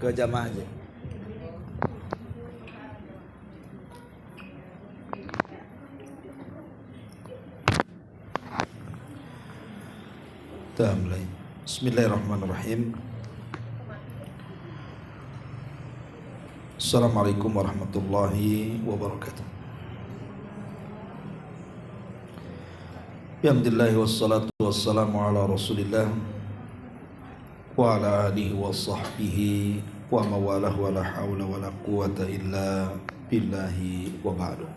ke jamaah aja. Kita mulai. Bismillahirrahmanirrahim. Assalamualaikum warahmatullahi wabarakatuh. Alhamdulillah wassalatu wassalamu ala Rasulillah wa ala alihi wa sahbihi wa mawalah wa la hawla wa la quwata illa billahi wa ba'du.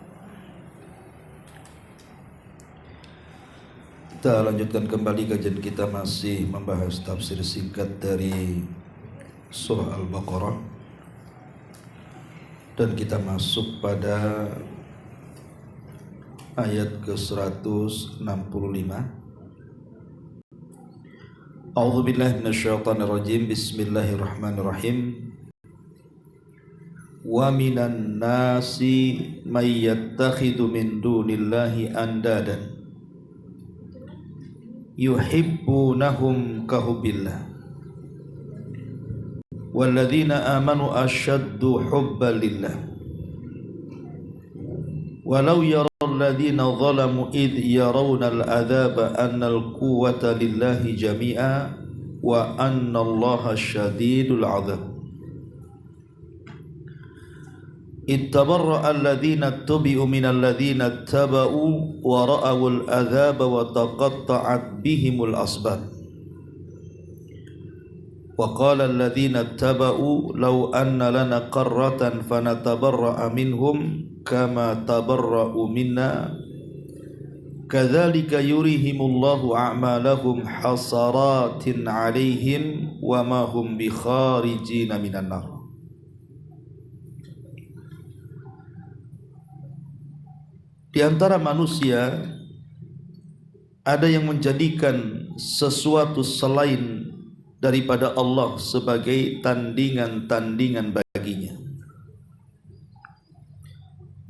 Kita lanjutkan kembali kajian kita, masih membahas tafsir singkat dari surah Al-Baqarah, dan kita masuk pada ayat ke-165. A'udzu billahi minasyaitonir rajim. Bismillahirrahmanirrahim. Wa minan nasi may yattakhidhu min dunillahi andadan yuhibbunahum kahubbillah walladzina amanu ashaddu hubban lillah walau yara alladzina zalamu idh yarawna al-adzaba anna al-quwwata lillahi jami'a wa anna allaha syadidul 'adzab ittabarra'a alladzina tubi'u minal ladzina taba'u wa ra'awul adzaba wa taqatta'at bihimul asbab wa qala alladzina taba'u law anna lana qarratan fanatabarra'a minhum kama tabarra'u minna kadzalika yurihimullahu a'malahum hasaratin 'alaihim wa ma hum bikharijina minan nar. Di antara manusia ada yang menjadikan sesuatu selain daripada Allah sebagai tandingan-tandingan baginya.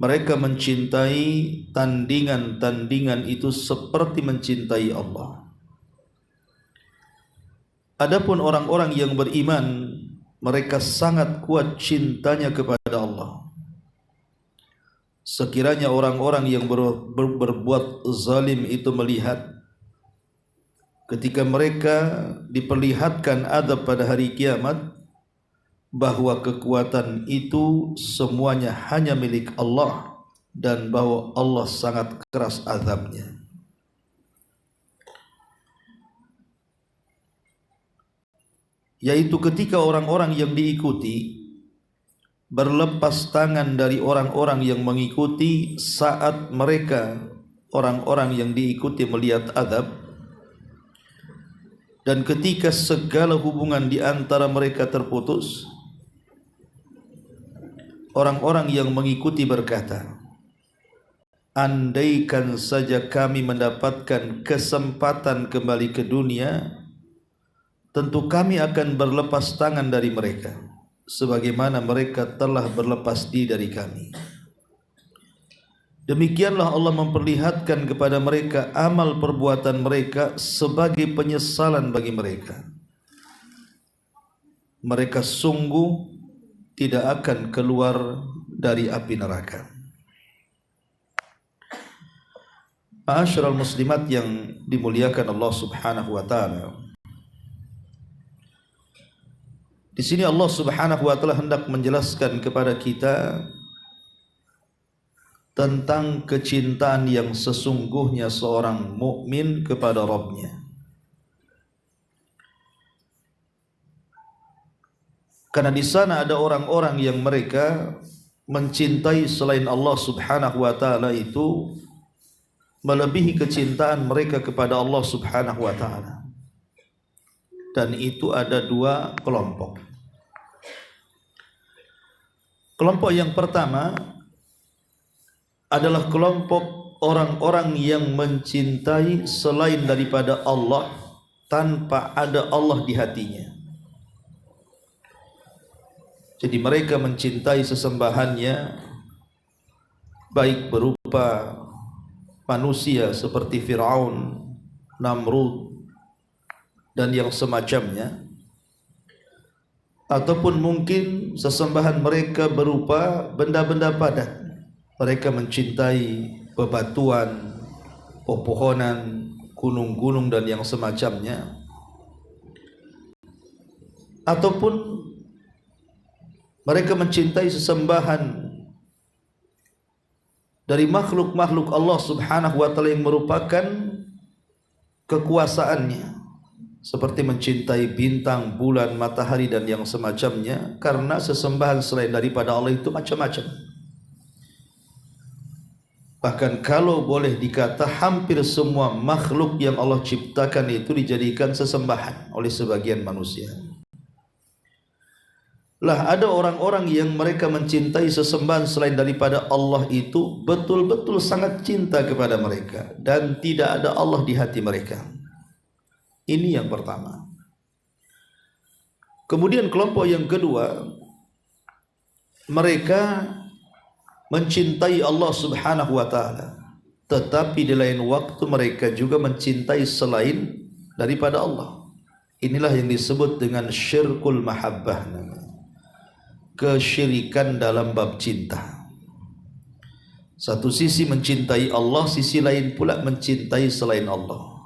Mereka mencintai tandingan-tandingan itu seperti mencintai Allah. Adapun orang-orang yang beriman, mereka sangat kuat cintanya kepada Allah. Sekiranya orang-orang yang berbuat zalim itu melihat ketika mereka diperlihatkan azab pada hari kiamat, bahwa kekuatan itu semuanya hanya milik Allah dan bahwa Allah sangat keras azabnya. Yaitu ketika orang-orang yang diikuti berlepas tangan dari orang-orang yang mengikuti saat mereka, orang-orang yang diikuti, melihat azab, dan ketika segala hubungan di antara mereka terputus, orang-orang yang mengikuti berkata, andaikan saja kami mendapatkan kesempatan kembali ke dunia, tentu kami akan berlepas tangan dari mereka sebagaimana mereka telah berlepas diri dari kami. Demikianlah Allah memperlihatkan kepada mereka amal perbuatan mereka sebagai penyesalan bagi mereka. Mereka sungguh tidak akan keluar dari api neraka. Ma'asyiral muslimat yang dimuliakan Allah Subhanahu wa taala. Di sini Allah Subhanahu wa taala hendak menjelaskan kepada kita tentang kecintaan yang sesungguhnya seorang mukmin kepada Rabb-Nya. Karena di sana ada orang-orang yang mereka mencintai selain Allah Subhanahu wa taala itu melebihi kecintaan mereka kepada Allah Subhanahu wa taala. Dan itu ada dua kelompok. Kelompok yang pertama adalah kelompok orang-orang yang mencintai selain daripada Allah tanpa ada Allah di hatinya. Jadi mereka mencintai sesembahannya baik berupa manusia seperti Fir'aun, Namrud, dan yang semacamnya, ataupun mungkin sesembahan mereka berupa benda-benda padat. Mereka mencintai bebatuan, pepohonan, gunung-gunung dan yang semacamnya. Ataupun mereka mencintai sesembahan dari makhluk-makhluk Allah Subhanahu wa taala yang merupakan kekuasaannya, seperti mencintai bintang, bulan, matahari dan yang semacamnya, karena sesembahan selain daripada Allah itu macam-macam. Bahkan kalau boleh dikata hampir semua makhluk yang Allah ciptakan itu dijadikan sesembahan oleh sebagian manusia. Lah ada orang-orang yang mereka mencintai sesembahan selain daripada Allah itu betul-betul sangat cinta kepada mereka dan tidak ada Allah di hati mereka. Ini yang pertama. Kemudian kelompok yang kedua, mereka mencintai Allah Subhanahu wa taala, tetapi di lain waktu mereka juga mencintai selain daripada Allah. Inilah yang disebut dengan syirkul mahabbah, kesyirikan dalam bab cinta. Satu sisi mencintai Allah, sisi lain pula mencintai selain Allah.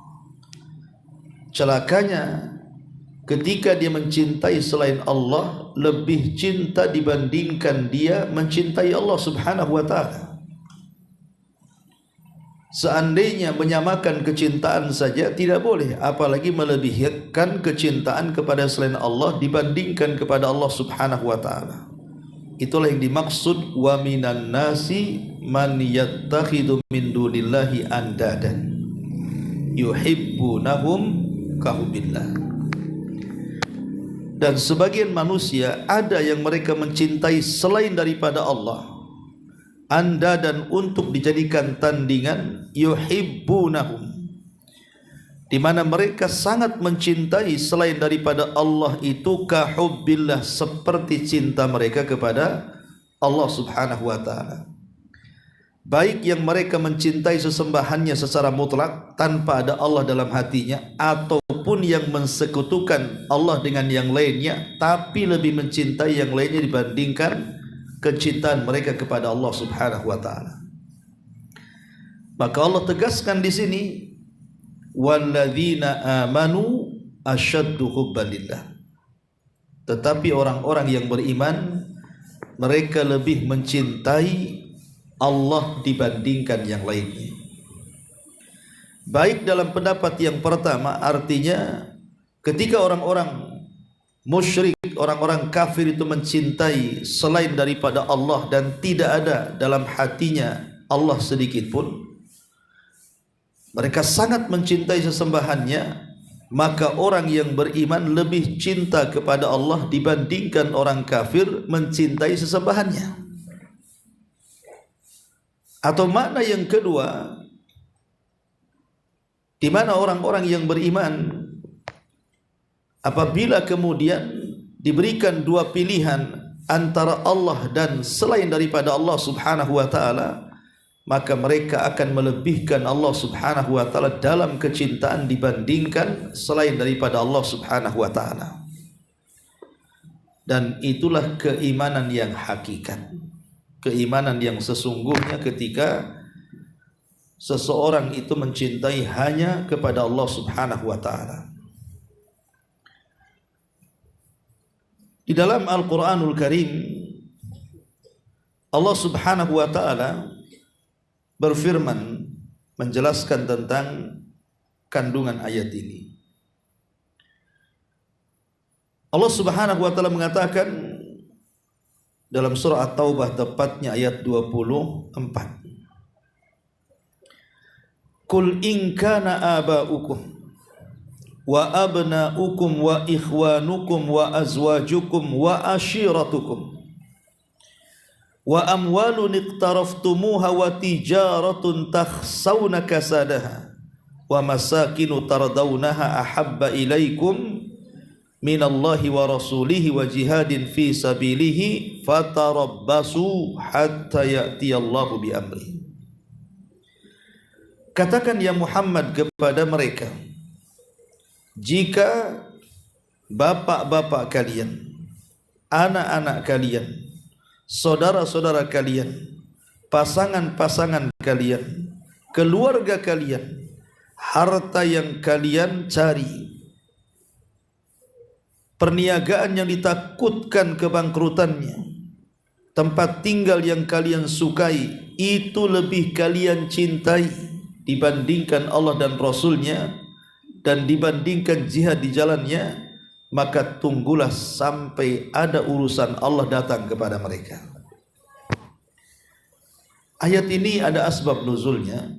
Celakanya ketika dia mencintai selain Allah, lebih cinta dibandingkan dia mencintai Allah Subhanahu wa taala. Seandainya menyamakan kecintaan saja tidak boleh, apalagi melebihkan kecintaan kepada selain Allah dibandingkan kepada Allah Subhanahu wa taala. Itulah yang dimaksud wa minan nasi man yattakhidhu min dunillahi andadan yuhibbunahum kahubbillah. Dan sebagian manusia ada yang mereka mencintai selain daripada Allah, anda dan untuk dijadikan tandingan, yuhibbunahum, di mana mereka sangat mencintai selain daripada Allah itu kahubbillah, seperti cinta mereka kepada Allah Subhanahu wa taala. Baik yang mereka mencintai sesembahannya secara mutlak tanpa ada Allah dalam hatinya, ataupun yang mensekutukan Allah dengan yang lainnya tapi lebih mencintai yang lainnya dibandingkan kecintaan mereka kepada Allah Subhanahu wa taala. Maka Allah tegaskan di sini, walladzina amanu asyaddu hubban lillah. Tetapi orang-orang yang beriman mereka lebih mencintai Allah dibandingkan yang lainnya. Baik dalam pendapat yang pertama, artinya ketika orang-orang musyrik, orang-orang kafir itu mencintai selain daripada Allah dan tidak ada dalam hatinya Allah sedikit pun, mereka sangat mencintai sesembahannya, maka orang yang beriman lebih cinta kepada Allah dibandingkan orang kafir mencintai sesembahannya. Atau makna yang kedua, di mana orang-orang yang beriman apabila kemudian diberikan dua pilihan antara Allah dan selain daripada Allah Subhanahu wa taala, maka mereka akan melebihkan Allah Subhanahu wa taala dalam kecintaan dibandingkan selain daripada Allah Subhanahu wa taala. Dan itulah keimanan yang hakikat, keimanan yang sesungguhnya ketika seseorang itu mencintai hanya kepada Allah Subhanahu wa taala. Di dalam Al-Qur'anul Karim Allah Subhanahu wa taala berfirman menjelaskan tentang kandungan ayat ini. Allah Subhanahu wa taala mengatakan dalam surah At-Taubah, tepatnya ayat 24, Qul in kana aba'ukum wa abna'ukum wa ikhwanukum wa azwajukum wa ashiratukum wa amwalun iqtaraftumuha wa tijaratun takhsawna kasadaha wa masakinu tardawnaha ahabba ilaikum minallahi wa rasulihi wa jihadin fi sabilihi fatarabbasu hatta ya'tiyallahu bi amri. Katakan ya Muhammad kepada mereka, jika bapak-bapak kalian, anak-anak kalian, saudara-saudara kalian, pasangan-pasangan kalian, keluarga kalian, harta yang kalian cari, perniagaan yang ditakutkan kebangkrutannya, tempat tinggal yang kalian sukai, itu lebih kalian cintai dibandingkan Allah dan Rasulnya, dan dibandingkan jihad di jalannya, maka tunggulah sampai ada urusan Allah datang kepada mereka. Ayat ini ada asbab nuzulnya.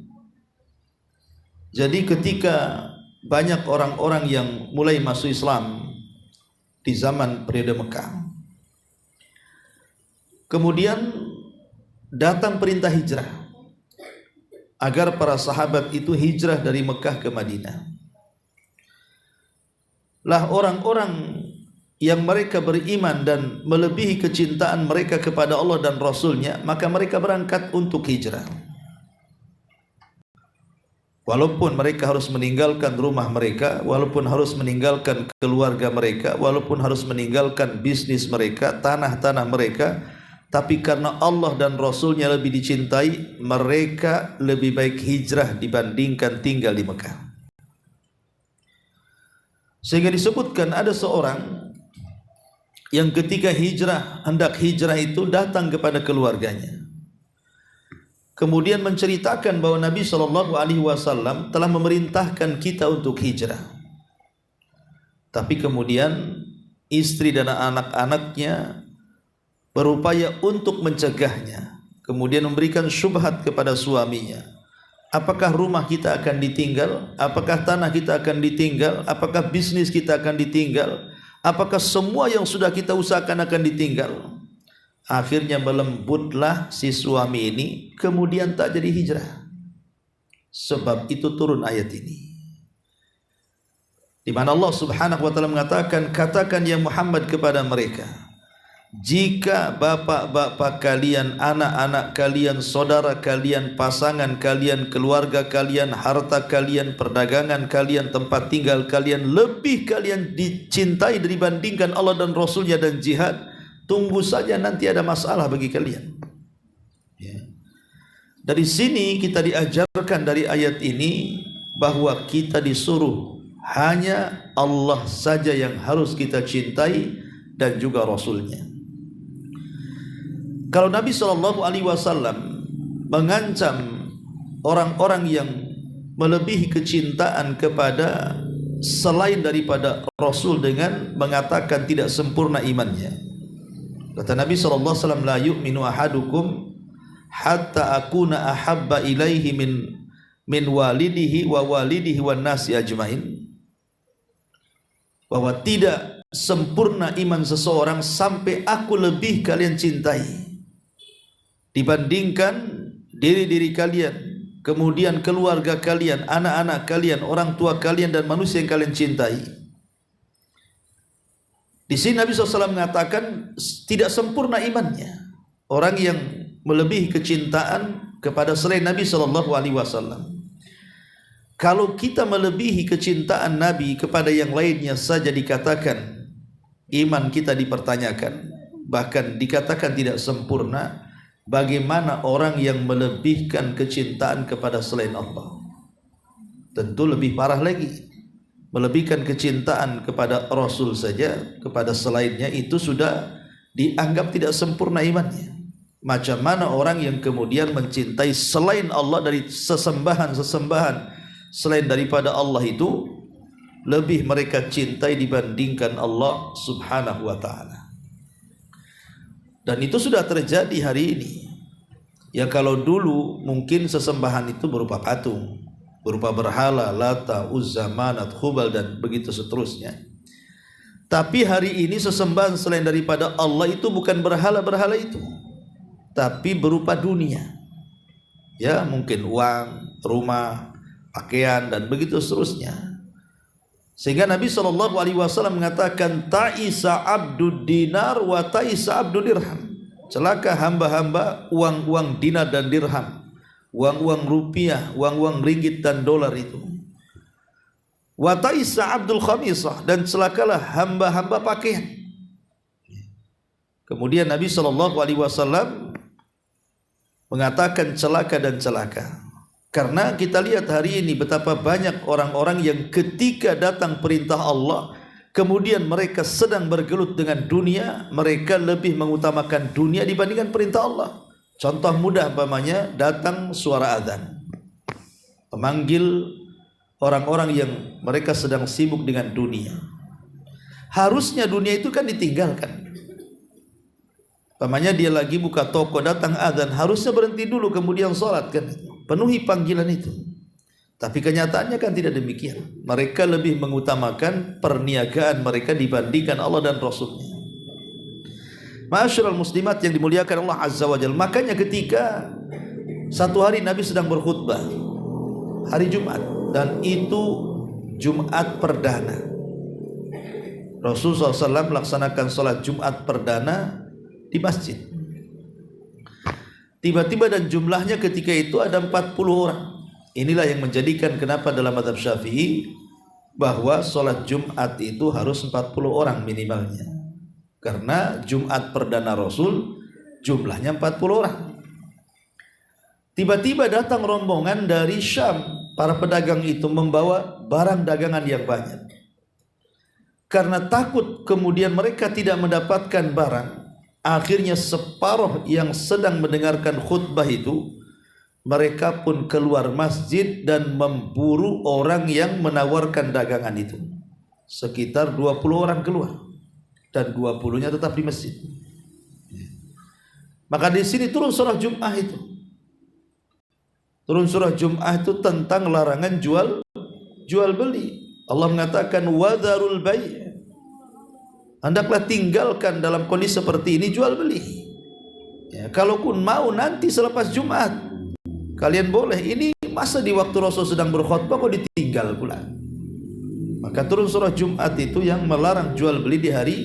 Jadi ketika banyak orang-orang yang mulai masuk Islam di zaman periode Mekah, kemudian datang perintah hijrah agar para sahabat itu hijrah dari Mekah ke Madinah. Lah orang-orang yang mereka beriman dan melebihi kecintaan mereka kepada Allah dan Rasulnya, maka mereka berangkat untuk hijrah. Walaupun mereka harus meninggalkan rumah mereka, walaupun harus meninggalkan keluarga mereka, walaupun harus meninggalkan bisnis mereka, tanah-tanah mereka, tapi karena Allah dan Rasulnya lebih dicintai, mereka lebih baik hijrah dibandingkan tinggal di Mekah. Sehingga disebutkan ada seorang yang ketika hendak hijrah itu datang kepada keluarganya, kemudian menceritakan bahwa Nabi SAW telah memerintahkan kita untuk hijrah. Tapi kemudian istri dan anak-anaknya berupaya untuk mencegahnya, kemudian memberikan syubhat kepada suaminya. Apakah rumah kita akan ditinggal? Apakah tanah kita akan ditinggal? Apakah bisnis kita akan ditinggal? Apakah semua yang sudah kita usahakan akan ditinggal? Akhirnya melembutlah si suami ini, kemudian tak jadi hijrah. Sebab itu turun ayat ini, di mana Allah Subhanahu wa taala mengatakan, katakan ya Muhammad kepada mereka, jika bapak-bapak kalian, anak-anak kalian, saudara kalian, pasangan kalian, keluarga kalian, harta kalian, perdagangan kalian, tempat tinggal kalian lebih kalian dicintai dibandingkan Allah dan Rasulnya dan jihad, tunggu saja nanti ada masalah bagi kalian. Ya. Dari sini kita diajarkan dari ayat ini bahwa kita disuruh hanya Allah saja yang harus kita cintai dan juga Rasulnya. Kalau Nabi SAW mengancam orang-orang yang melebihi kecintaan kepada selain daripada Rasul dengan mengatakan tidak sempurna imannya, kata Nabi SAW, la yu'minu ahadukum hatta akuna ahabba ilaihi min walidihi wa nasi ajmain, bahwa tidak sempurna iman seseorang sampai aku lebih kalian cintai dibandingkan diri-diri kalian, kemudian keluarga kalian, anak-anak kalian, orang tua kalian dan manusia yang kalian cintai. Di sini Nabi SAW mengatakan tidak sempurna imannya orang yang melebihi kecintaan kepada selain Nabi SAW. Kalau kita melebihi kecintaan Nabi kepada yang lainnya saja dikatakan iman kita dipertanyakan, bahkan dikatakan tidak sempurna, bagaimana orang yang melebihkan kecintaan kepada selain Allah? Tentu lebih parah lagi. Melebihkan kecintaan kepada Rasul saja, kepada selainnya itu sudah dianggap tidak sempurna imannya. Macam mana orang yang kemudian mencintai selain Allah dari sesembahan-sesembahan selain daripada Allah itu lebih mereka cintai dibandingkan Allah Subhanahu wa ta'ala. Dan itu sudah terjadi hari ini. Ya kalau dulu mungkin sesembahan itu berupa patung, berupa berhala, Lata, Uzza, Manat, Hubal dan begitu seterusnya. Tapi hari ini sesembahan selain daripada Allah itu bukan berhala-berhala itu, tapi berupa dunia. Ya mungkin uang, rumah, pakaian dan begitu seterusnya. Sehingga Nabi SAW mengatakan, ta'isa abdud dinar wa ta'isa abdud dirham. Celaka hamba-hamba uang-uang dinar dan dirham, uang-uang rupiah, uang-uang ringgit dan dolar itu. Wa ta'isa abdul khamisah, dan celakalah hamba-hamba pakaian. Kemudian Nabi SAW mengatakan celaka dan celaka. Karena kita lihat hari ini betapa banyak orang-orang yang ketika datang perintah Allah, kemudian mereka sedang bergelut dengan dunia, mereka lebih mengutamakan dunia dibandingkan perintah Allah. Contoh mudah umpamanya, datang suara azan, memanggil orang-orang yang mereka sedang sibuk dengan dunia. Harusnya dunia itu kan ditinggalkan. Umpamanya dia lagi buka toko, datang azan, harusnya berhenti dulu kemudian sholat kan. Penuhi panggilan itu. Tapi kenyataannya kan tidak demikian. Mereka lebih mengutamakan perniagaan mereka dibandingkan Allah dan Rasulnya. Ma'asyiral muslimat yang dimuliakan Allah Azza wa Jalla. Makanya ketika satu hari Nabi sedang berkhutbah, hari Jumat, dan itu Jumat perdana. Rasulullah SAW melaksanakan sholat Jumat perdana di masjid. Tiba-tiba dan jumlahnya ketika itu ada 40 orang. Inilah yang menjadikan kenapa dalam mazhab Syafi'i bahwa sholat Jumat itu harus 40 orang minimalnya. Karena Jumat perdana Rasul jumlahnya 40 orang. Tiba-tiba datang rombongan dari Syam. Para pedagang itu membawa barang dagangan yang banyak. Karena takut kemudian mereka tidak mendapatkan barang, akhirnya separuh yang sedang mendengarkan khutbah itu, mereka pun keluar masjid dan memburu orang yang menawarkan dagangan itu. Sekitar 20 orang keluar, dan 20-nya tetap di masjid. Maka di sini turun surah Jum'ah itu. Turun surah Jum'ah itu tentang larangan jual beli. Allah mengatakan wadharul bai'. Hendaklah tinggalkan dalam kondisi seperti ini jual beli. Ya, kalaupun mau nanti selepas Jumat kalian boleh. Ini masa di waktu Rasul sedang berkhutbah kok ditinggal pula. Maka turun surah Jumat itu yang melarang jual beli di hari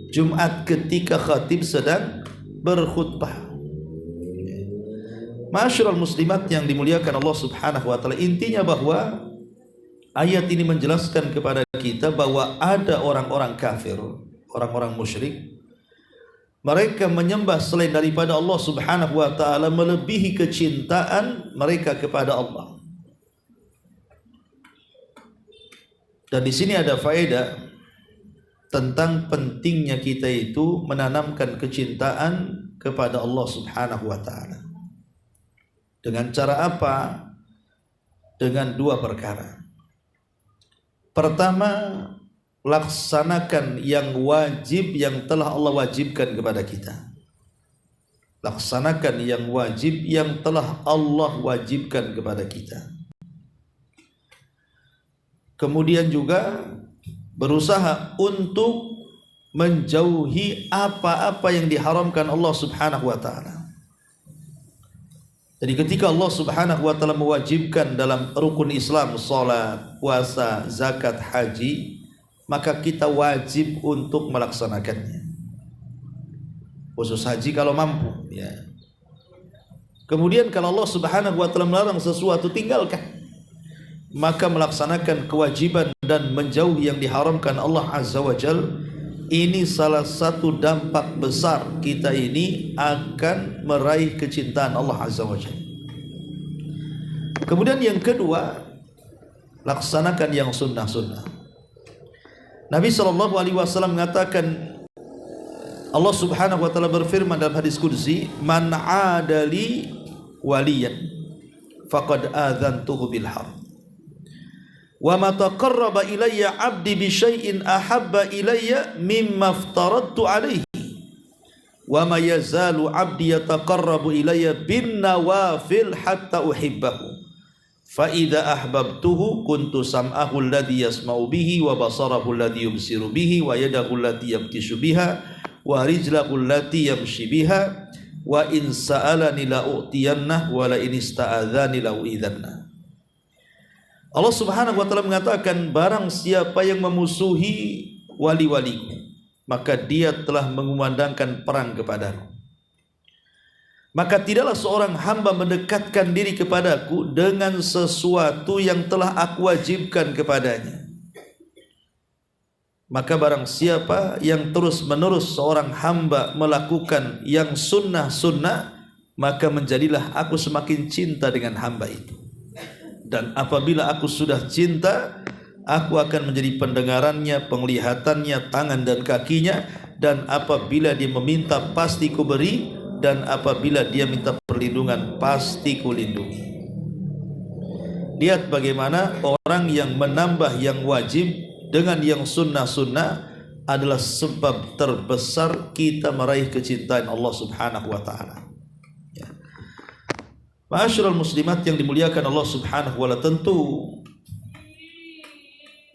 Jumat ketika khatib sedang berkhutbah. Ma'asyiral muslimat yang dimuliakan Allah Subhanahu wa taala, intinya bahwa ayat ini menjelaskan kepada kita bahwa ada orang-orang kafir, orang-orang musyrik, mereka menyembah selain daripada Allah Subhanahu wa taala melebihi kecintaan mereka kepada Allah. Dan di sini ada faedah tentang pentingnya kita itu menanamkan kecintaan kepada Allah Subhanahu wa taala. Dengan cara apa? Dengan dua perkara. Pertama, laksanakan yang wajib yang telah Allah wajibkan kepada kita. Laksanakan yang wajib yang telah Allah wajibkan kepada kita. Kemudian juga berusaha untuk menjauhi apa-apa yang diharamkan Allah Subhanahu wa taala. Jadi ketika Allah Subhanahu wa taala mewajibkan dalam rukun Islam salat, puasa, zakat, haji, maka kita wajib untuk melaksanakannya. Khusus haji kalau mampu, ya. Kemudian kalau Allah Subhanahu wa taala melarang sesuatu, tinggalkan. Maka melaksanakan kewajiban dan menjauhi yang diharamkan Allah Azza wa Jalla, ini salah satu dampak besar kita ini akan meraih kecintaan Allah Azza wa Jalla. Kemudian yang kedua, laksanakan yang sunnah-sunnah. Nabi SAW mengatakan, Allah Subhanahu wa taala berfirman dalam hadis qudsi, "Man 'adali waliyan faqad adzantuhu bil harb. Wa ma taqarraba ilayya 'abdi bi syai'in ahabba ilayya mimma aftaradtu 'alaihi. Wa ma yazalu 'abdi yataqarrabu ilayya bin nawafil hatta uhibbahu. Fa idza ahbabtuhu kuntu sam'ahu alladhi yasma'u bihi wa basarahu alladhi yubsiru bihi wa yadahu allati yabtishu biha wa rijlahu allati yamshi biha wa in sa'alani la u'tiyanna wa la in ista'adzani la u'idhanna." Allah Subhanahu wa taala mengatakan, barang siapa yang memusuhi wali-waliku, maka dia telah mengumandangkan perang kepadaku. Maka tidaklah seorang hamba mendekatkan diri kepadaku dengan sesuatu yang telah aku wajibkan kepadanya, Maka barang siapa yang terus menerus seorang hamba melakukan yang sunnah-sunnah, maka menjadilah aku semakin cinta dengan hamba itu. Dan apabila aku sudah cinta, aku akan menjadi pendengarannya, penglihatannya, tangan dan kakinya. Dan apabila dia meminta, pasti ku beri. Dan apabila dia minta perlindungan, pasti ku lindungi. Lihat bagaimana orang yang menambah yang wajib dengan yang sunnah-sunnah adalah sebab terbesar kita meraih kecintaan Allah Subhanahu wa taala. Ya. Ma'asyiral muslimat yang dimuliakan Allah Subhanahu wa taala, tentu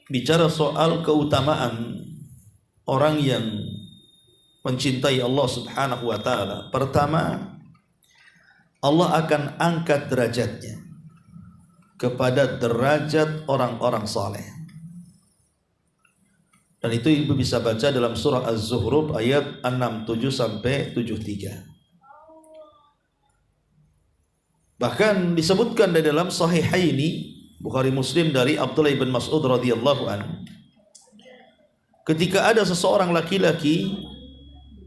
bicara soal keutamaan orang yang mencintai Allah Subhanahu wa taala, pertama Allah akan angkat derajatnya kepada derajat orang-orang saleh. Dan itu ibu bisa baca dalam surah Az-Zukhruf ayat 67 sampai 73. Bahkan disebutkan di dalam Sahihaini Bukhari Muslim dari Abdullah bin Mas'ud radhiyallahu anhu, ketika ada seseorang laki-laki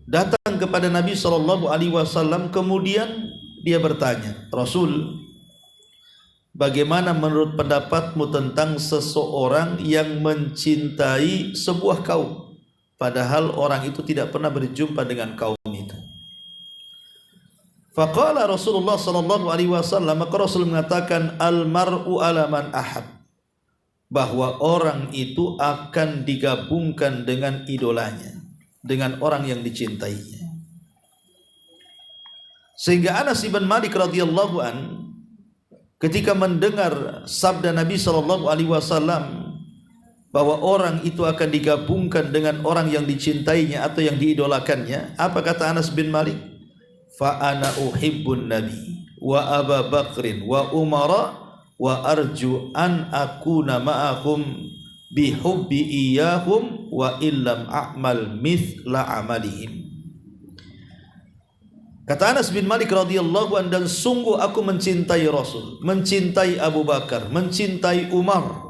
datang kepada Nabi sallallahu alaihi wasallam, kemudian dia bertanya, Rasul, bagaimana menurut pendapatmu tentang seseorang yang mencintai sebuah kaum padahal orang itu tidak pernah berjumpa dengan kaum itu? Faqala Rasulullah sallallahu alaihi wasallam, maka Rasul mengatakan, al-mar'u ala man ahab, bahwa orang itu akan digabungkan dengan idolanya, dengan orang yang dicintainya. Sehingga Anas bin Malik radhiyallahu an ketika mendengar sabda Nabi sallallahu alaihi wasallam bahwa orang itu akan digabungkan dengan orang yang dicintainya atau yang diidolakannya, apa kata Anas bin Malik? Fa ana uhibbun nabi wa Abu Bakrin wa Umara wa arju an akuna ma'ahum bihubbi iyahum wa illam a'mal mithla amalihim. Kata Anas bin Malik radhiyallahu anhu, dan sungguh aku mencintai Rasul, mencintai Abu Bakar, mencintai Umar,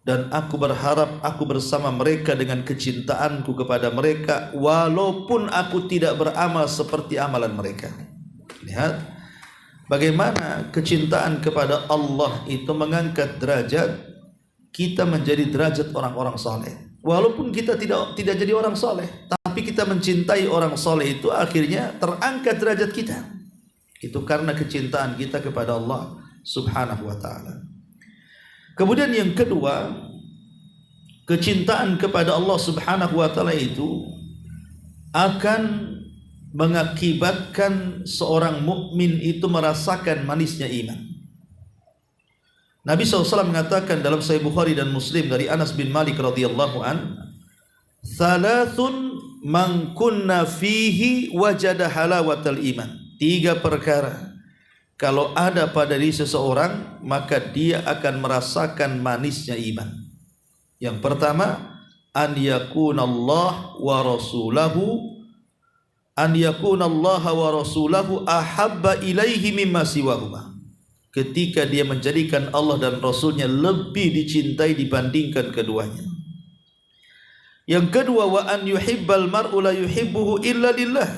dan aku berharap aku bersama mereka dengan kecintaanku kepada mereka walaupun aku tidak beramal seperti amalan mereka. Lihat bagaimana kecintaan kepada Allah itu mengangkat derajat kita menjadi derajat orang-orang saleh. Walaupun kita tidak jadi orang saleh, tapi kita mencintai orang saleh, itu akhirnya terangkat derajat kita. Itu karena kecintaan kita kepada Allah Subhanahu wa taala. Kemudian yang kedua, kecintaan kepada Allah Subhanahu wa taala itu akan mengakibatkan seorang mukmin itu merasakan manisnya iman. Nabi SAW mengatakan dalam Sahih Bukhari dan Muslim dari Anas bin Malik radhiyallahu an, "Thalathun man kunna fihi wajada halawatal iman." 3 perkara kalau ada pada diri seseorang, maka dia akan merasakan manisnya iman. Yang pertama, an yakunallah wa rasulahu ahabba ilaihi mimma siwahuma. Ketika dia menjadikan Allah dan Rasulnya lebih dicintai dibandingkan keduanya. Yang kedua, wa an yuhibbal mar'u la yuhibbuhu illa lillah.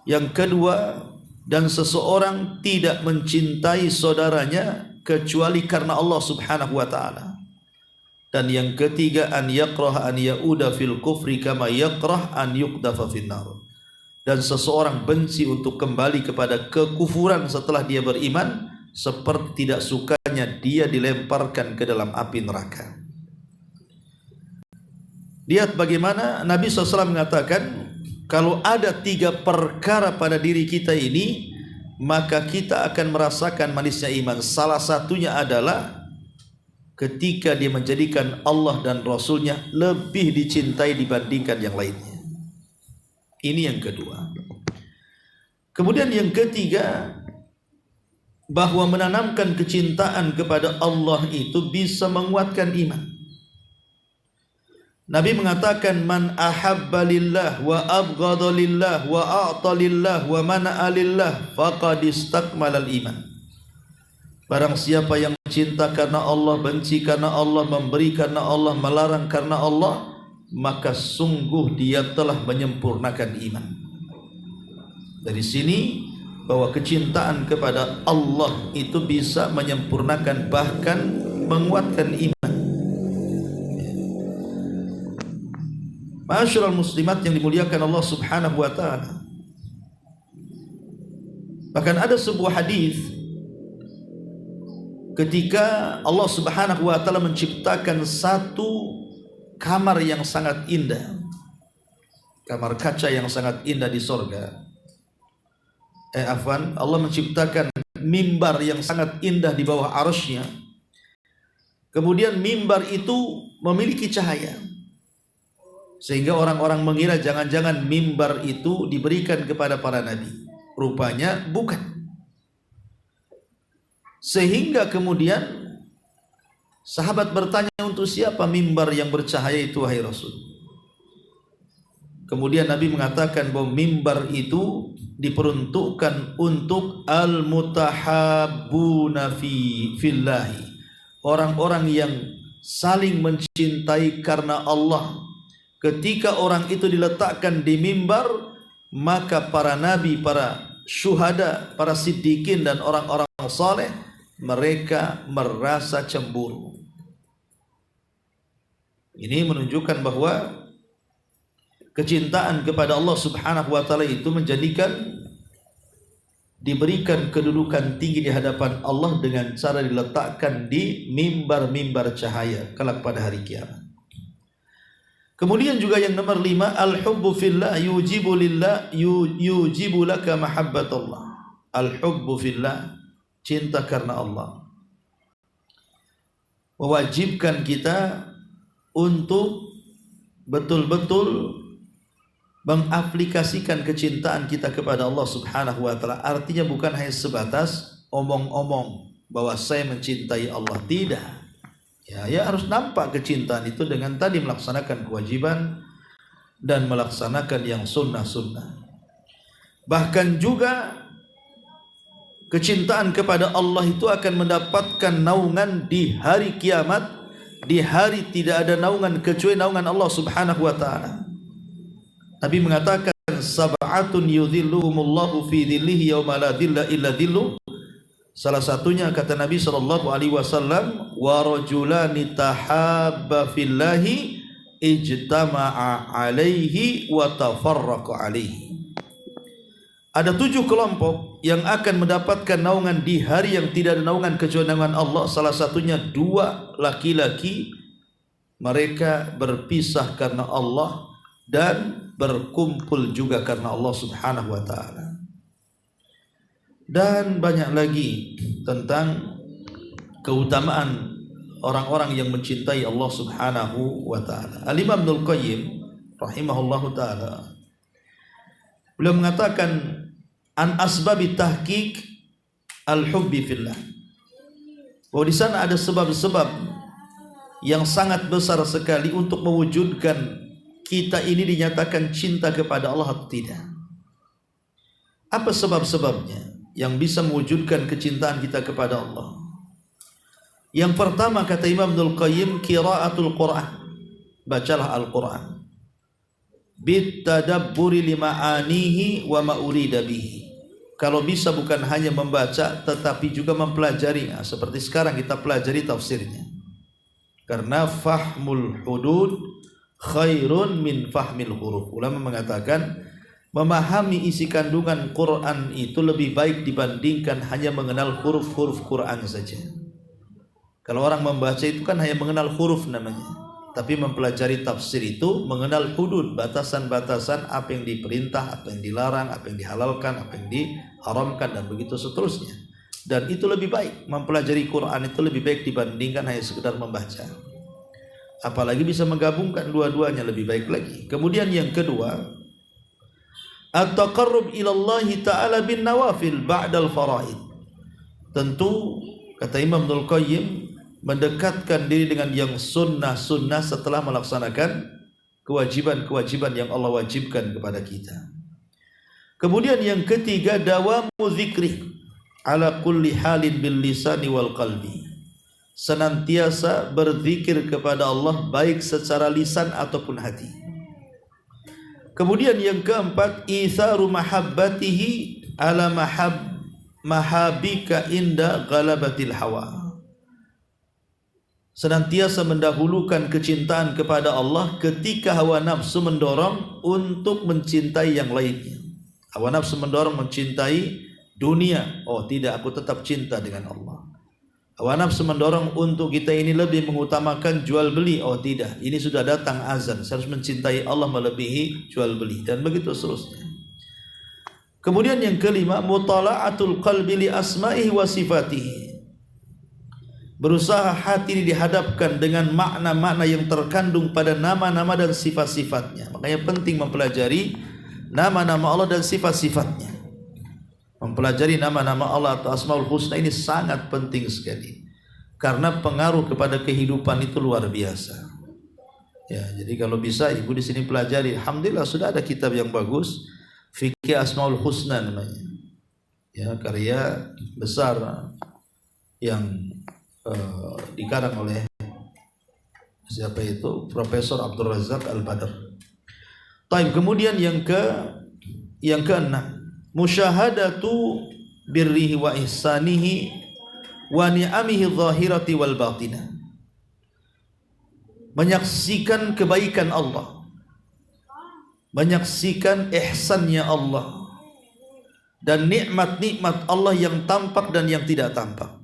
Yang kedua, dan seseorang tidak mencintai saudaranya kecuali karena Allah Subhanahu wa taala. Dan yang ketiga, an yakrah an yauda fil kufri kama yakrah an yuqdafa finnar. Dan seseorang benci untuk kembali kepada kekufuran setelah dia beriman, seperti tidak sukanya dia dilemparkan ke dalam api neraka. Lihat bagaimana Nabi SAW mengatakan, kalau ada 3 perkara pada diri kita ini, maka kita akan merasakan manisnya iman. Salah satunya adalah ketika dia menjadikan Allah dan Rasulnya lebih dicintai dibandingkan yang lainnya. Ini yang kedua. Kemudian yang ketiga, bahwa menanamkan kecintaan kepada Allah itu bisa menguatkan iman. Nabi mengatakan, man ahabba lillah wa abghadha lillah wa a'ta lillah wa mana'a lillah faqad istakmalal iman. Barang siapa yang cinta karena Allah, benci karena Allah, memberi karena Allah, melarang karena Allah, maka sungguh dia telah menyempurnakan iman. Dari sini bahwa kecintaan kepada Allah itu bisa menyempurnakan, bahkan menguatkan iman. Ma'asyiral muslimat yang dimuliakan Allah Subhanahu wa taala. Bahkan ada sebuah hadis ketika Allah Subhanahu wa taala menciptakan satu kamar yang sangat indah, kamar kaca yang sangat indah di sorga. Allah menciptakan mimbar yang sangat indah di bawah arasy-Nya. Kemudian mimbar itu memiliki cahaya, sehingga orang-orang mengira jangan-jangan mimbar itu diberikan kepada para nabi. Rupanya bukan. Sehingga kemudian sahabat bertanya, untuk siapa mimbar yang bercahaya itu wahai Rasul? Kemudian Nabi mengatakan bahwa mimbar itu diperuntukkan untuk al-mutahabbuna fillahi, orang-orang yang saling mencintai karena Allah. Ketika orang itu diletakkan di mimbar, maka para nabi, para syuhada, para siddiqin dan orang-orang saleh, mereka merasa cemburu. Ini menunjukkan bahwa kecintaan kepada Allah Subhanahu wa taala itu menjadikan diberikan kedudukan tinggi di hadapan Allah dengan cara diletakkan di mimbar-mimbar cahaya kelak pada hari kiamat. Kemudian juga yang nomor 5, al-hubbu fillah yujibu lillah yujibu laka mahabbatullah. Al-hubbu fillah, cinta karena Allah, mewajibkan kita untuk betul-betul mengaplikasikan kecintaan kita kepada Allah Subhanahu wa taala. Artinya bukan hanya sebatas omong-omong bahwa saya mencintai Allah, tidak. Ya harus nampak kecintaan itu dengan tadi melaksanakan kewajiban dan melaksanakan yang sunnah-sunnah. Bahkan juga kecintaan kepada Allah itu akan mendapatkan naungan di hari kiamat, di hari tidak ada naungan kecuali naungan Allah Subhanahu wa taala. Nabi mengatakan, sab'atun yudhilluhumullahu fi dhillihi yauma la dhilla illa dhilluh. Salah satunya kata Nabi sallallahu alaihi wasallam, wa rajulani tahabba fillahi ijtama'a alaihi wa tafarraqa alaihi. Ada 7 kelompok yang akan mendapatkan naungan di hari yang tidak ada naungan kecuali naungan Allah. Salah satunya 2 laki-laki, mereka berpisah karena Allah dan berkumpul juga karena Allah Subhanahu wa taala. Dan banyak lagi tentang keutamaan orang-orang yang mencintai Allah Subhanahu wa taala. Al-Imam Ibnul Qayyim rahimahullahu taala, beliau mengatakan an asbabi tahqiq al-hubbi fillah, bahwa di sana ada sebab-sebab yang sangat besar sekali untuk mewujudkan kita ini dinyatakan cinta kepada Allah atau tidak. Apa sebab-sebabnya yang bisa mewujudkan kecintaan kita kepada Allah? Yang pertama kata Imam Ibnul Qayyim, qiraatul Quran. Bacalah Al-Quran bitadabburi lima'anihi wa ma'urida bihi. Kalau bisa bukan hanya membaca tetapi juga mempelajari, seperti sekarang kita pelajari tafsirnya. Karena fahmul hudud khairun min fahmil huruf. Ulama mengatakan memahami isi kandungan Quran itu lebih baik dibandingkan hanya mengenal huruf-huruf Quran saja. Kalau orang membaca itu kan hanya mengenal huruf namanya, tapi mempelajari tafsir itu mengenal hudud, batasan-batasan apa yang diperintah, apa yang dilarang, apa yang dihalalkan, apa yang diharamkan, dan begitu seterusnya. Dan itu lebih baik, mempelajari Quran itu lebih baik dibandingkan hanya sekedar membaca. Apalagi bisa menggabungkan dua-duanya, lebih baik lagi. Kemudian yang kedua, at-taqarrub ilallahi ta'ala bin nawafil ba'dal faraid. Tentu kata Imam Ibnul Qayyim, mendekatkan diri dengan yang sunnah-sunnah setelah melaksanakan kewajiban-kewajiban yang Allah wajibkan kepada kita. Kemudian yang ketiga, dawamu zikri ala kulli halin bil lisani wal qalbi. senantiasa berzikir kepada Allah baik secara lisan ataupun hati. Kemudian yang keempat, itharu mahabbatihi ala mahabika inda ghalabatil hawa. Senantiasa mendahulukan kecintaan kepada Allah ketika hawa nafsu mendorong untuk mencintai yang lainnya. Hawa nafsu mendorong mencintai dunia. Oh tidak, aku tetap cinta dengan Allah. Hawa nafsu mendorong untuk kita ini lebih mengutamakan jual beli. Oh tidak, ini sudah datang azan, saya harus mencintai Allah melebihi jual beli, dan begitu seterusnya. Kemudian yang kelima, mutala'atul qalbi li asma'ihi wa sifatihi. Berusaha hati ini dihadapkan dengan makna-makna yang terkandung pada nama-nama dan sifat-sifatnya. Makanya penting mempelajari nama-nama Allah dan sifat-sifatnya. Mempelajari nama-nama Allah atau Asmaul Husna ini sangat penting sekali, karena pengaruh kepada kehidupan itu luar biasa. Ya, jadi kalau bisa ibu di sini pelajari. Alhamdulillah sudah ada kitab yang bagus, Fikih Asmaul Husna namanya. Ya, karya besar yang dikarang oleh siapa itu? Profesor Abdul Razak Al-Badr. Taib. Kemudian yang keenam, musyahadatu birrihi wa ihsanihi wa ni'amihi zahirati wal batinah. Menyaksikan kebaikan Allah, menyaksikan ihsannya Allah, dan nikmat-nikmat Allah yang tampak dan yang tidak tampak.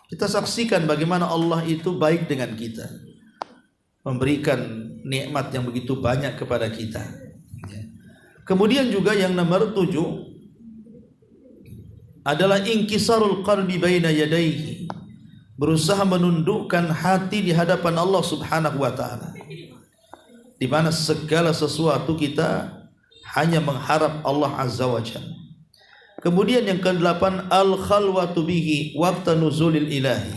Kita saksikan bagaimana Allah itu baik dengan kita, memberikan nikmat yang begitu banyak kepada kita. Kemudian juga yang nomor 7 adalah inkisarul qalbi baina yadayhi. Berusaha menundukkan hati di hadapan Allah Subhanahu wa taala, di mana segala sesuatu kita hanya mengharap Allah Azza wa Jalla. Kemudian yang ke-8, al-khalwatu bihi waqta nuzulil ilahi.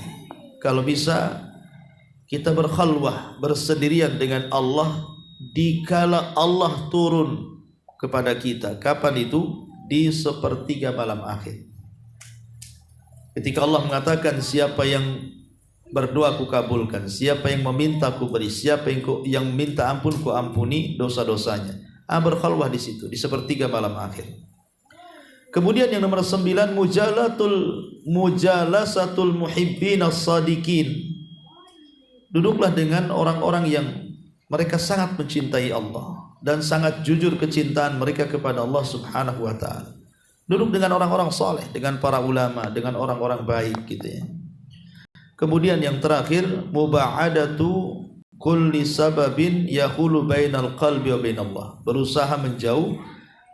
Kalau bisa kita berkhalwah, bersendirian dengan Allah dikala Allah turun kepada kita. Kapan itu? Di sepertiga malam akhir. Ketika Allah mengatakan, siapa yang berdoa ku kabulkan, siapa yang meminta ku beri, siapa yang minta ampun ku ampuni dosa-dosanya. Berkhalwah di situ, di sepertiga malam akhir. Kemudian yang nomor 9, mujalasatul muhibbin as-sadiqin. Duduklah dengan orang-orang yang mereka sangat mencintai Allah dan sangat jujur kecintaan mereka kepada Allah Subhanahu wa taala. Duduk dengan orang-orang saleh, dengan para ulama, dengan orang-orang baik gitu ya. Kemudian yang terakhir, muba'adatu kulli sababin yahulu bainal qalbi wa bainallah. Berusaha menjauh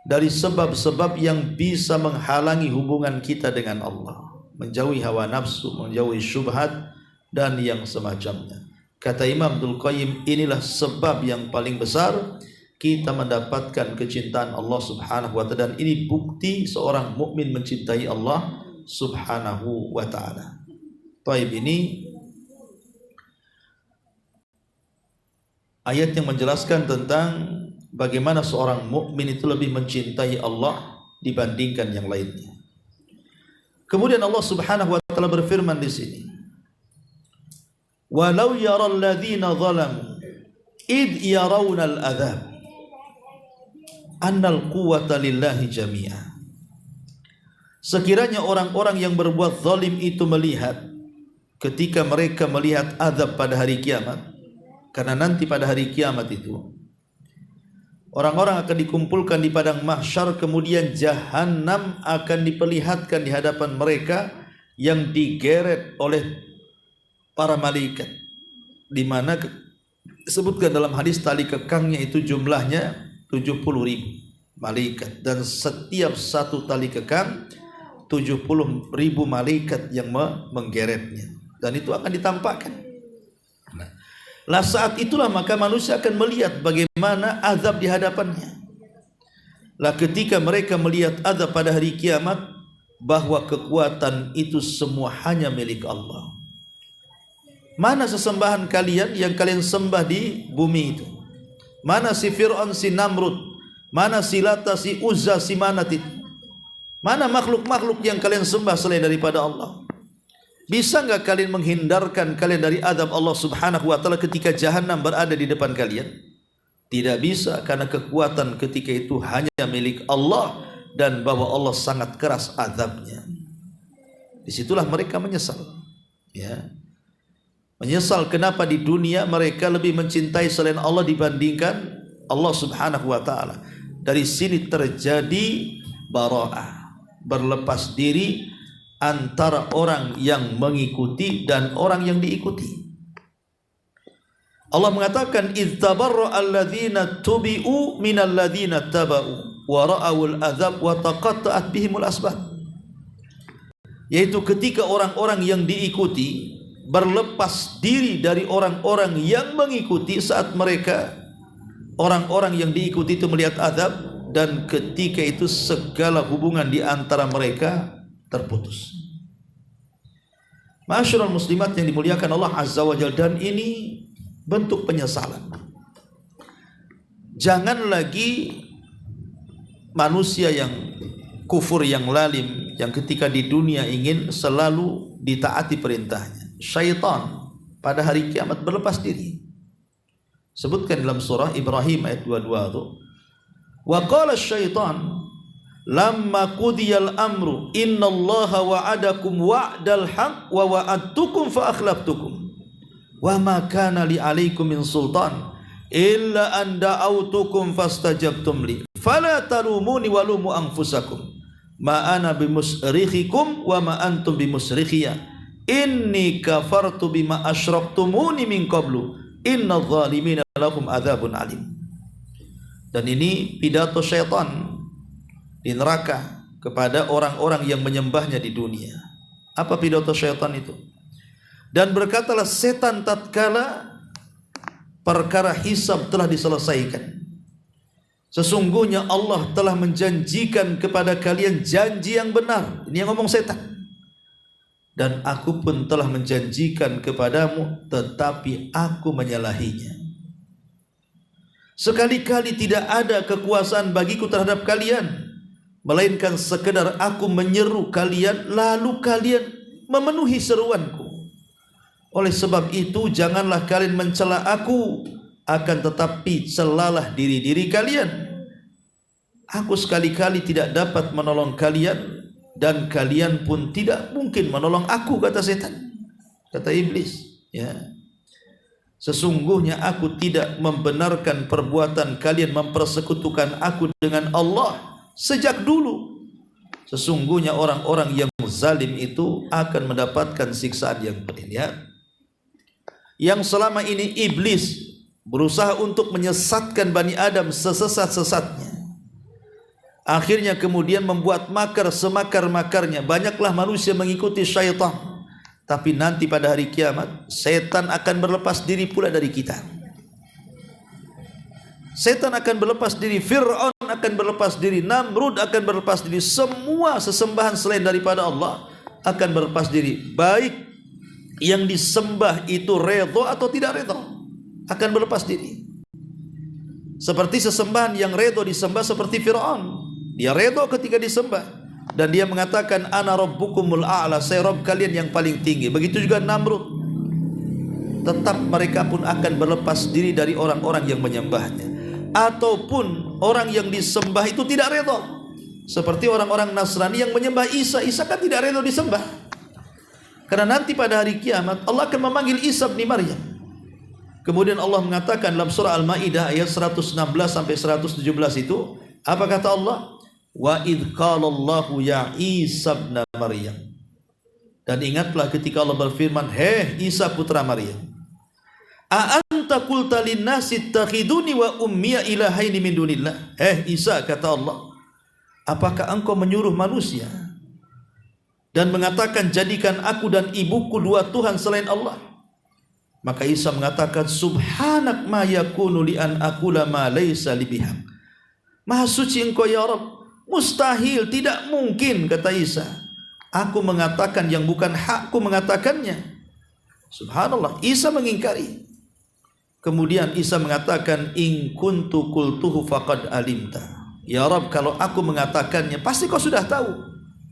dari sebab-sebab yang bisa menghalangi hubungan kita dengan Allah, menjauhi hawa nafsu, menjauhi syubhat dan yang semacamnya. Kata Imam Abdul Qayyim, inilah sebab yang paling besar kita mendapatkan kecintaan Allah Subhanahu wa taala, dan ini bukti seorang mukmin mencintai Allah Subhanahu wa taala. Taib, ini ayat yang menjelaskan tentang bagaimana seorang mukmin itu lebih mencintai Allah dibandingkan yang lainnya. Kemudian Allah Subhanahu wa taala berfirman di sini, "Walau yaral ladzina zalamu id yarawna al-adzab annal quwwata lillahi jami'a." Sekiranya orang-orang yang berbuat zalim itu melihat, ketika mereka melihat azab pada hari kiamat, karena nanti pada hari kiamat itu orang-orang akan dikumpulkan di padang mahsyar, kemudian jahanam akan diperlihatkan di hadapan mereka yang digeret oleh para malaikat, di mana disebutkan dalam hadis tali kekangnya itu jumlahnya 70.000 malaikat, dan setiap satu tali kekang 70.000 malaikat yang menggeretnya, dan itu akan ditampakkan. Lah saat itulah maka manusia akan melihat bagaimana azab di hadapannya. Lah ketika mereka melihat azab pada hari kiamat, bahwa kekuatan itu semua hanya milik Allah. Mana sesembahan kalian yang kalian sembah di bumi itu? Mana si Fir'aun, si Namrud? Mana si Lata, si Uzza, si Manat itu? Mana makhluk-makhluk yang kalian sembah selain daripada Allah? Bisa enggak kalian menghindarkan kalian dari azab Allah Subhanahu wa taala ketika jahanam berada di depan kalian? Tidak bisa, karena kekuatan ketika itu hanya milik Allah dan bahwa Allah sangat keras azabnya. Disitulah mereka menyesal. Ya. Menyesal kenapa di dunia mereka lebih mencintai selain Allah dibandingkan Allah Subhanahu wa taala. Dari sini terjadi bara'ah, berlepas diri antara orang yang mengikuti dan orang yang diikuti. Allah mengatakan idz tabarra'a alladzina tubi'u minal ladzina taba'u wa ra'awul adzab wa taqatta'at bihimul asbab. Yaitu ketika orang-orang yang diikuti berlepas diri dari orang-orang yang mengikuti saat mereka orang-orang yang diikuti itu melihat azab, dan ketika itu segala hubungan di antara mereka terputus. Ma'asyiral muslimat yang dimuliakan Allah Azza wa Jalla, dan ini bentuk penyesalan. Jangan lagi manusia yang kufur, yang lalim, yang ketika di dunia ingin selalu ditaati perintahnya. Syaitan pada hari kiamat berlepas diri. Sebutkan dalam surah Ibrahim ayat 22 itu, wa qala syaitan lamma qudiyal amru innallaha wa'adakum wa'dal haqq wa wa'adtukum fa akhlaftukum wa ma kana li 'alaikum min sultan illa an da'awtukum fastajabtum li fala talumuni wa lumu anfusakum ma ana bimusrikhikum wa ma antum bimusrikhiya inni kafartu bima asyraktumuni min qablu innadz zalimina lahum adzabun alim. Dan ini pidato syaitan di neraka kepada orang-orang yang menyembahnya di dunia. Apa pidato syaitan itu? Dan berkatalah setan tatkala perkara hisab telah diselesaikan, sesungguhnya Allah telah menjanjikan kepada kalian janji yang benar. Ini yang ngomong setan. Dan aku pun telah menjanjikan kepadamu, tetapi aku menyalahinya. Sekali-kali tidak ada kekuasaan bagiku terhadap kalian, melainkan sekedar aku menyeru kalian, lalu kalian memenuhi seruanku. Oleh sebab itu janganlah kalian mencela aku, akan tetapi celalah diri-diri kalian. Aku sekali-kali tidak dapat menolong kalian, dan kalian pun tidak mungkin menolong aku, kata setan, kata iblis. Ya. Sesungguhnya aku tidak membenarkan perbuatan kalian mempersekutukan aku dengan Allah sejak dulu. Sesungguhnya orang-orang yang zalim itu akan mendapatkan siksaan yang pedih. Ya. Yang selama ini iblis berusaha untuk menyesatkan Bani Adam sesesat-sesatnya, akhirnya kemudian membuat makar semakar-makarnya. Banyaklah manusia mengikuti syaitan. Tapi nanti pada hari kiamat setan akan berlepas diri pula dari kita. Setan akan berlepas diri, Fir'aun akan berlepas diri, Namrud akan berlepas diri. Semua sesembahan selain daripada Allah akan berlepas diri. Baik yang disembah itu redha atau tidak redha, akan berlepas diri. Seperti sesembahan yang redha disembah seperti Fir'aun. Dia redha ketika disembah, dan dia mengatakan ana rabbukumul a'la, saya Rabb kalian yang paling tinggi. Begitu juga Namrud. Tetap mereka pun akan berlepas diri dari orang-orang yang menyembahnya. Ataupun orang yang disembah itu tidak redha, seperti orang-orang Nasrani yang menyembah Isa. Isa kan tidak redha disembah, karena nanti pada hari kiamat Allah akan memanggil Isa bin Maryam. Kemudian Allah mengatakan dalam surah Al-Maidah ayat 116 sampai 117 itu, apa kata Allah? Wa idh qala Allahu ya Isa ibn Maryam. Dan ingatlah ketika Allah berfirman, "Hei Isa putra Maryam, a anta qulta lin-nasi ittakhiduni wa ummiya ilahaini min dunillah." Isa, kata Allah, apakah engkau menyuruh manusia dan mengatakan jadikan aku dan ibuku dua Tuhan selain Allah? Maka Isa mengatakan, subhanak ma yakunu li an aqula ma laysa li bihaq. Maha suci engkau ya Rabb, mustahil, tidak mungkin, kata Isa, aku mengatakan yang bukan hakku mengatakannya. Subhanallah, Isa mengingkari. Kemudian Isa mengatakan, in kuntu qultuhu faqad alimta. Ya Rabb, kalau aku mengatakannya pasti kau sudah tahu.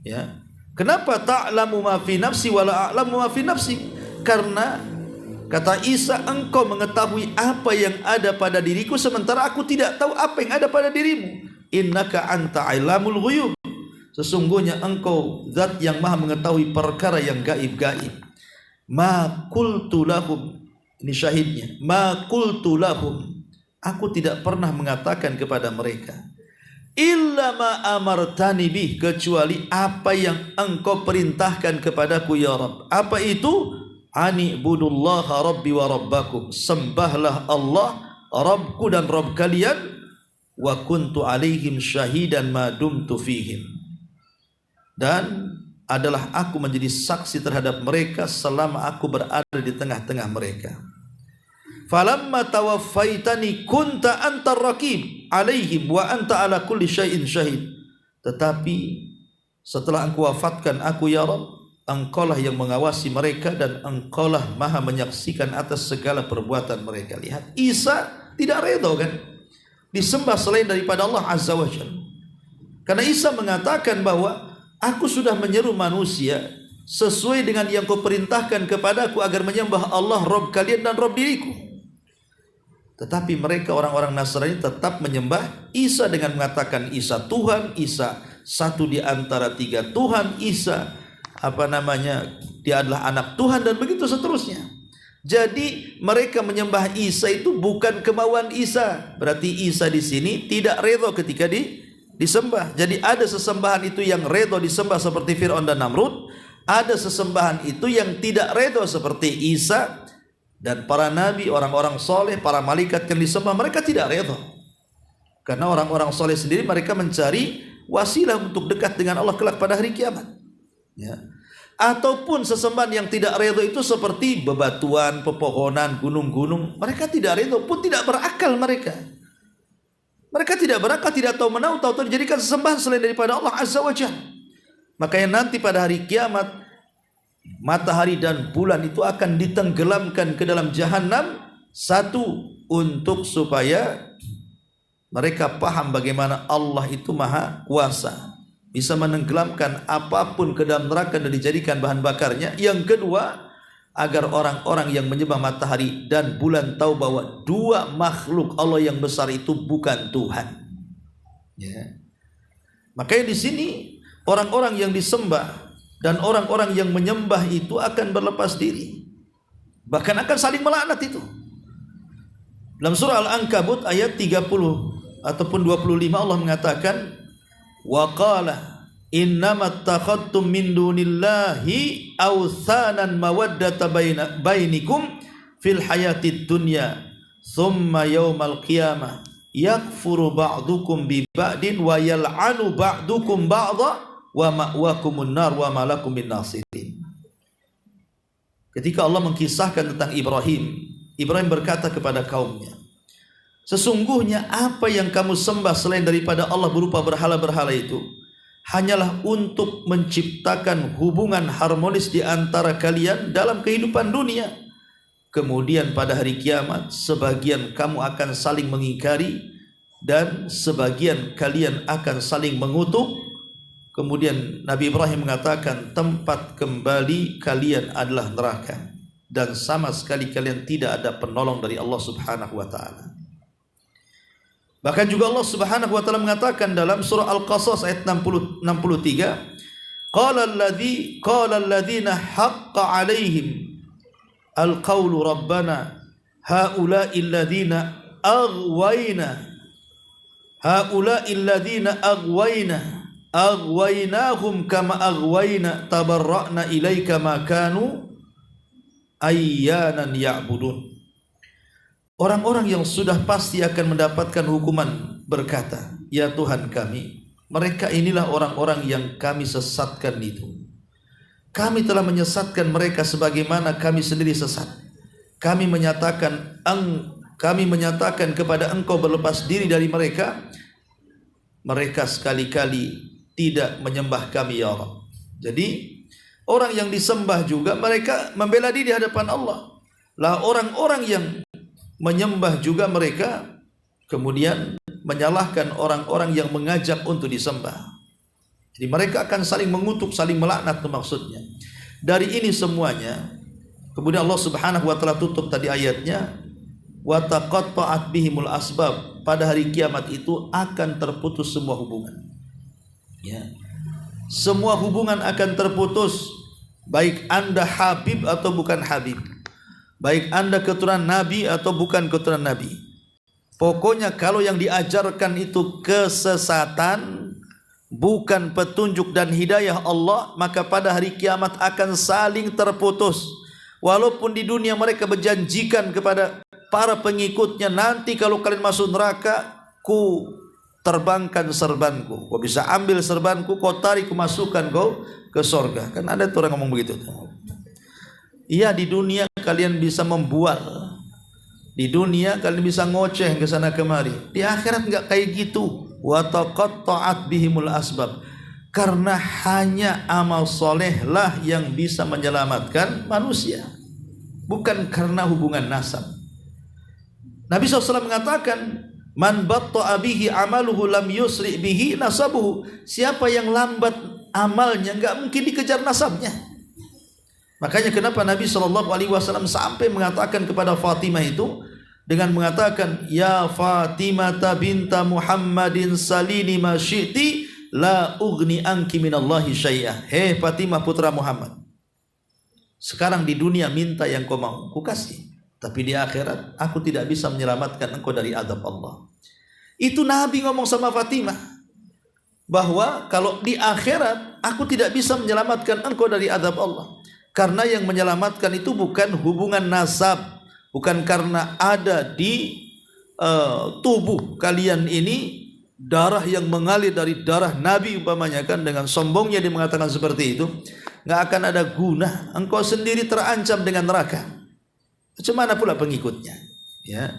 Ya. Kenapa ta'lamu ma fi nafsi wa la a'lamu ma fi nafsi? Karena kata Isa, engkau mengetahui apa yang ada pada diriku sementara aku tidak tahu apa yang ada pada dirimu. Innaka anta ailamul ghuyub. Sesungguhnya engkau zat yang maha mengetahui perkara yang gaib-gaib. Ma qultu lahum, ini syahidnya, ma qultu lahum, aku tidak pernah mengatakan kepada mereka, illa ma amartani bih, kecuali apa yang engkau perintahkan kepadaku ya Rabb. Apa itu? Ani budullaha rabbi wa rabbakum, sembahlah Allah Rabbku dan Rabb kalian, wa kuntu alaihim syahidan ma dumtu fihim, dan adalah aku menjadi saksi terhadap mereka selama aku berada di tengah-tengah mereka. Falamma tawaffaitani kunta antar raqib alaihim wa anta ala kulli syai'in syahid. Tetapi setelah engkau wafatkan aku ya Rabb, engkaulah yang mengawasi mereka dan engkaulah maha menyaksikan atas segala perbuatan mereka. Lihat, Isa tidak redha kan disembah selain daripada Allah Azza wa Jalla. Karena Isa mengatakan bahwa aku sudah menyeru manusia sesuai dengan yang kau perintahkan kepadaku agar menyembah Allah Rabb kalian dan Rabb diriku. Tetapi mereka orang-orang Nasrani tetap menyembah Isa dengan mengatakan Isa Tuhan, Isa satu di antara tiga Tuhan, Isa dia adalah anak Tuhan, dan begitu seterusnya. Jadi mereka menyembah Isa itu bukan kemauan Isa. Berarti Isa di sini tidak redha ketika disembah. Jadi ada sesembahan itu yang redha disembah seperti Fir'aun dan Namrud, ada sesembahan itu yang tidak redha seperti Isa dan para nabi, orang-orang soleh, para malaikat yang disembah, mereka tidak redha. Karena orang-orang soleh sendiri mereka mencari wasilah untuk dekat dengan Allah kelak pada hari kiamat. Ya. Ataupun sesembahan yang tidak redha itu seperti bebatuan, pepohonan, gunung-gunung, mereka tidak redha, pun tidak berakal mereka. Mereka tidak berakal, tidak tahu menahu, tahu dijadikan sesembahan selain daripada Allah Azza wa Jalla. Makanya nanti pada hari kiamat, matahari dan bulan itu akan ditenggelamkan ke dalam jahanam. Satu, untuk supaya mereka paham bagaimana Allah itu maha kuasa, bisa menenggelamkan apapun ke dalam neraka dan dijadikan bahan bakarnya. Yang kedua, agar orang-orang yang menyembah matahari dan bulan tahu bahwa dua makhluk Allah yang besar itu bukan Tuhan. Ya. Makanya di sini orang-orang yang disembah dan orang-orang yang menyembah itu akan berlepas diri, bahkan akan saling melaknat itu. Dalam surah Al-Ankabut ayat 30 ataupun 25 Allah mengatakan, wa qala innamat takhadtum min dunillahi awthanan mawaddata bainikum fil hayatid dunya thumma yawmal qiyamah yakfuru ba'dukum bi ba'din wa yal'anu ba'dukum ba'dha wa ma'wakumun nar wa malakum min nasirin. Ketika Allah mengkisahkan tentang Ibrahim berkata kepada kaumnya, sesungguhnya apa yang kamu sembah selain daripada Allah berupa berhala-berhala itu hanyalah untuk menciptakan hubungan harmonis di antara kalian dalam kehidupan dunia. Kemudian pada hari kiamat sebagian kamu akan saling mengingkari dan sebagian kalian akan saling mengutuk. Kemudian Nabi Ibrahim mengatakan, tempat kembali kalian adalah neraka dan sama sekali kalian tidak ada penolong dari Allah Subhanahu wa taala. Bahkan juga Allah Subhanahu wa taala mengatakan dalam surah Al-Qasas ayat 63, qala alladziina haqqa 'alaihim al-qaulu rabbana haula'i alladziina aghwaynahum kama aghwayna tabarra'na ilaika ma kanu ayyanan ya'budun. Orang-orang yang sudah pasti akan mendapatkan hukuman berkata, ya Tuhan kami, mereka inilah orang-orang yang kami sesatkan itu. Kami telah menyesatkan mereka sebagaimana kami sendiri sesat. Kami menyatakan kepada engkau berlepas diri dari mereka. Mereka sekali-kali tidak menyembah kami ya Allah. Jadi orang yang disembah juga mereka membela diri di hadapan Allah. Lah orang-orang yang menyembah juga mereka kemudian menyalahkan orang-orang yang mengajak untuk disembah. Jadi mereka akan saling mengutuk, saling melaknat itu maksudnya. Dari ini semuanya, kemudian Allah Subhanahu wa taala tutup tadi ayatnya, wa taqatta'at bihimul asbab. Pada hari kiamat itu akan terputus semua hubungan. Ya. Semua hubungan akan terputus, baik Anda Habib atau bukan Habib, baik Anda keturunan Nabi atau bukan keturunan Nabi. Pokoknya kalau yang diajarkan itu kesesatan, bukan petunjuk dan hidayah Allah, maka pada hari kiamat akan saling terputus. Walaupun di dunia mereka berjanjikan kepada para pengikutnya, nanti kalau kalian masuk neraka, ku terbangkan serbanku, kau bisa ambil serbanku, kau tarik, ku masukkan kau ke sorga. Kan ada tuh orang ngomong begitu. Iya, di dunia kalian bisa membual, di dunia kalian bisa ngoceh ke sana kemari. Di akhirat enggak kayak gitu. Wa taqatta'at bihimul asbab. Karena hanya amal soleh lah yang bisa menyelamatkan manusia, bukan karena hubungan nasab. Nabi SAW mengatakan, man batta'a bihi amaluhu lam yusri bihi nasabuhu. Siapa yang lambat amalnya, enggak mungkin dikejar nasabnya. Makanya kenapa Nabi SAW sampai mengatakan kepada Fatimah itu dengan mengatakan, ya Fatimah binta Muhammadin salini ma syi'ti la ugni anki minallahi syai'ah. Hei Fatimah putra Muhammad, sekarang di dunia minta yang kau mau, ku kasih. Tapi di akhirat aku tidak bisa menyelamatkan engkau dari azab Allah. Itu Nabi ngomong sama Fatimah, bahwa kalau di akhirat aku tidak bisa menyelamatkan engkau dari azab Allah. Karena yang menyelamatkan itu bukan hubungan nasab, bukan karena ada di tubuh kalian ini darah yang mengalir dari darah Nabi umpamanya, kan dengan sombongnya dia mengatakan seperti itu, nggak akan ada guna, engkau sendiri terancam dengan neraka. Bagaimana pula pengikutnya? Ya.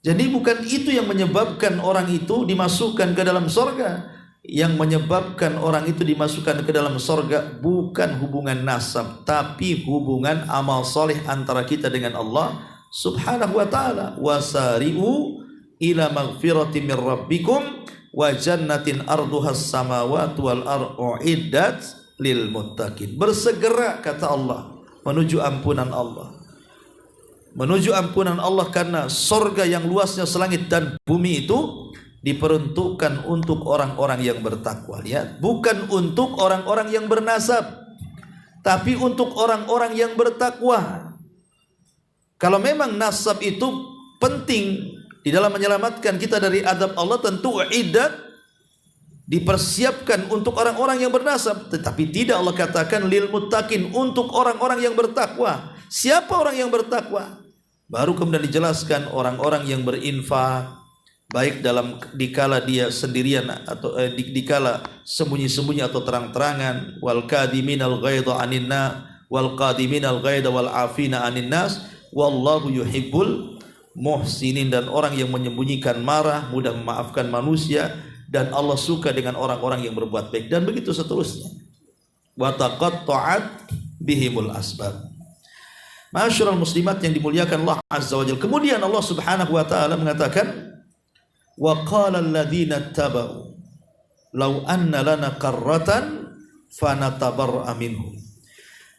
Jadi bukan itu yang menyebabkan orang itu dimasukkan ke dalam sorga. Yang menyebabkan orang itu dimasukkan ke dalam sorga bukan hubungan nasab, tapi hubungan amal soleh antara kita dengan Allah Subhanahu wa ta'ala. Wasari'u ila maghfirati min rabbikum wa jannatin arduhas samawati wal ardu iddat lil muttaqin. Bersegera, kata Allah, menuju ampunan Allah. Menuju ampunan Allah, karena sorga yang luasnya selangit dan bumi itu diperuntukkan untuk orang-orang yang bertakwa. Lihat, bukan untuk orang-orang yang bernasab, tapi untuk orang-orang yang bertakwa. Kalau memang nasab itu penting di dalam menyelamatkan kita dari azab Allah, tentu iddat dipersiapkan untuk orang-orang yang bernasab. Tetapi tidak Allah katakan lil muttaqin, untuk orang-orang yang bertakwa. Siapa orang yang bertakwa? Baru kemudian dijelaskan orang-orang yang berinfak, baik dalam dikala dia sendirian atau dikala sembunyi-sembunyi atau terang-terangan. Wal kadiminal ghaidha anin nas wal qadiminal ghaidha wal afina anin nas wallahu yuhibbul muhsinin. Dan orang yang menyembunyikan marah, mudah memaafkan manusia, dan Allah suka dengan orang-orang yang berbuat baik, dan begitu seterusnya. Wa taqatta'at bihimul asbab. Ma'asyiral muslimat yang dimuliakan Allah Azza wa Jalla. Kemudian Allah Subhanahu wa taala mengatakan, wa qala alladziina ittaba'u law anna lana qarratan fanatabarra minhum.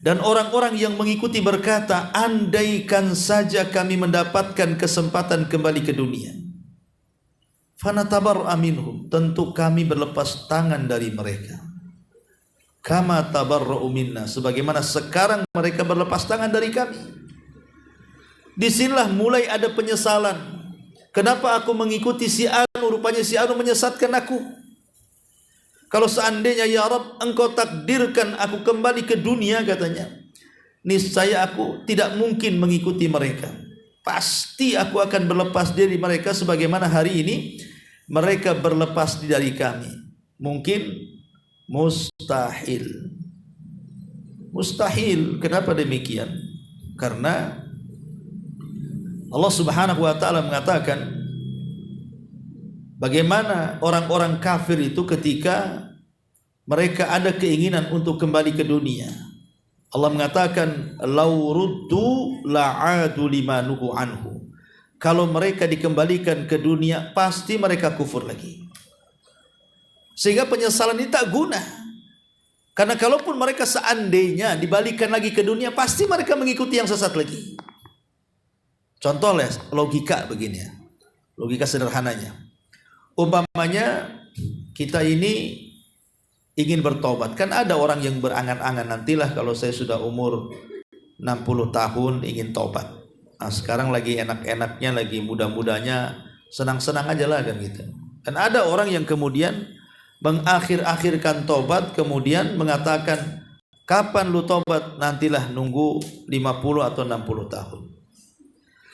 Dan orang-orang yang mengikuti berkata, andaikan saja kami mendapatkan kesempatan kembali ke dunia, fanatabarra minhum, tentu kami berlepas tangan dari mereka. Kama tabarra'u minna, sebagaimana sekarang mereka berlepas tangan dari kami. Disinilah mulai ada penyesalan. Kenapa aku mengikuti si Anu, rupanya si Anu menyesatkan aku. Kalau seandainya ya Rabb engkau takdirkan aku kembali ke dunia, katanya, niscaya aku tidak mungkin mengikuti mereka. Pasti aku akan berlepas diri mereka sebagaimana hari ini mereka berlepas diri dari kami. Mungkin mustahil. Mustahil. Kenapa demikian? Karena Allah Subhanahu wa taala mengatakan, bagaimana orang-orang kafir itu ketika mereka ada keinginan untuk kembali ke dunia. Allah mengatakan, lau ruddu la'adu limanuhu anhu. Kalau mereka dikembalikan ke dunia, pasti mereka kufur lagi. Sehingga penyesalan ini tak guna. Karena kalaupun mereka seandainya dibalikan lagi ke dunia, pasti mereka mengikuti yang sesat lagi. Contoh logika begini ya. Logika sederhananya. Umpamanya kita ini ingin bertobat. Kan ada orang yang berangan-angan, nantilah kalau saya sudah umur 60 tahun ingin tobat. Nah, sekarang lagi enak-enaknya, lagi muda-mudanya, senang-senang aja lah kan gitu. Dan ada orang yang kemudian mengakhir-akhirkan tobat, kemudian mengatakan, kapan lu tobat? Nantilah nunggu 50 atau 60 tahun.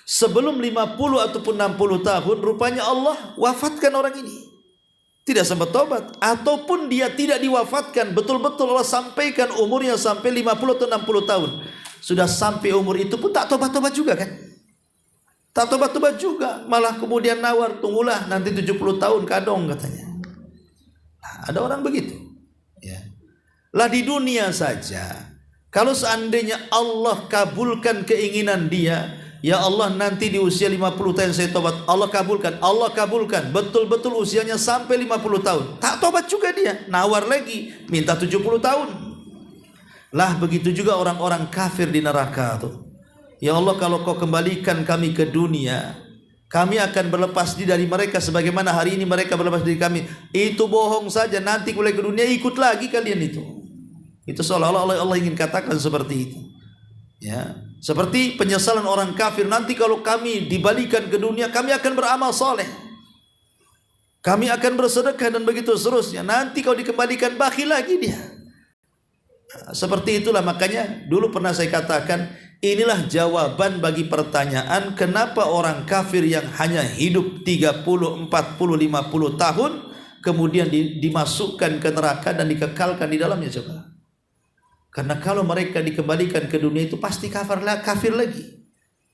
Sebelum 50 ataupun 60 tahun, rupanya Allah wafatkan orang ini. Tidak sempat tobat. Ataupun dia tidak diwafatkan, betul-betul Allah sampaikan umurnya sampai 50 atau 60 tahun. Sudah sampai umur itu pun tak tobat-tobat juga kan? Tak tobat-tobat juga. Malah kemudian nawar, tunggulah nanti 70 tahun kadong katanya. Nah, ada orang begitu. Ya. Lah di dunia saja, kalau seandainya Allah kabulkan keinginan dia, ya Allah nanti di usia 50 tahun saya tobat, Allah kabulkan, betul-betul usianya sampai 50 tahun, tak tobat juga dia, nawar lagi, minta 70 tahun. Lah begitu juga orang-orang kafir di neraka tuh. Ya Allah, kalau kau kembalikan kami ke dunia, kami akan berlepas diri dari mereka sebagaimana hari ini mereka berlepas diri kami. Itu bohong saja, nanti mulai ke dunia ikut lagi kalian itu. Itu seolah-olah Allah ingin katakan seperti itu. Ya, seperti penyesalan orang kafir, nanti kalau kami dibalikan ke dunia, kami akan beramal soleh, kami akan bersedekah dan begitu seterusnya. Nanti kalau dikembalikan bakhil lagi dia. Nah, seperti itulah, makanya dulu pernah saya katakan, inilah jawaban bagi pertanyaan kenapa orang kafir yang hanya hidup 30, 40, 50 tahun kemudian dimasukkan ke neraka dan dikekalkan di dalamnya. Coba. Karena kalau mereka dikembalikan ke dunia itu pasti kafir lagi.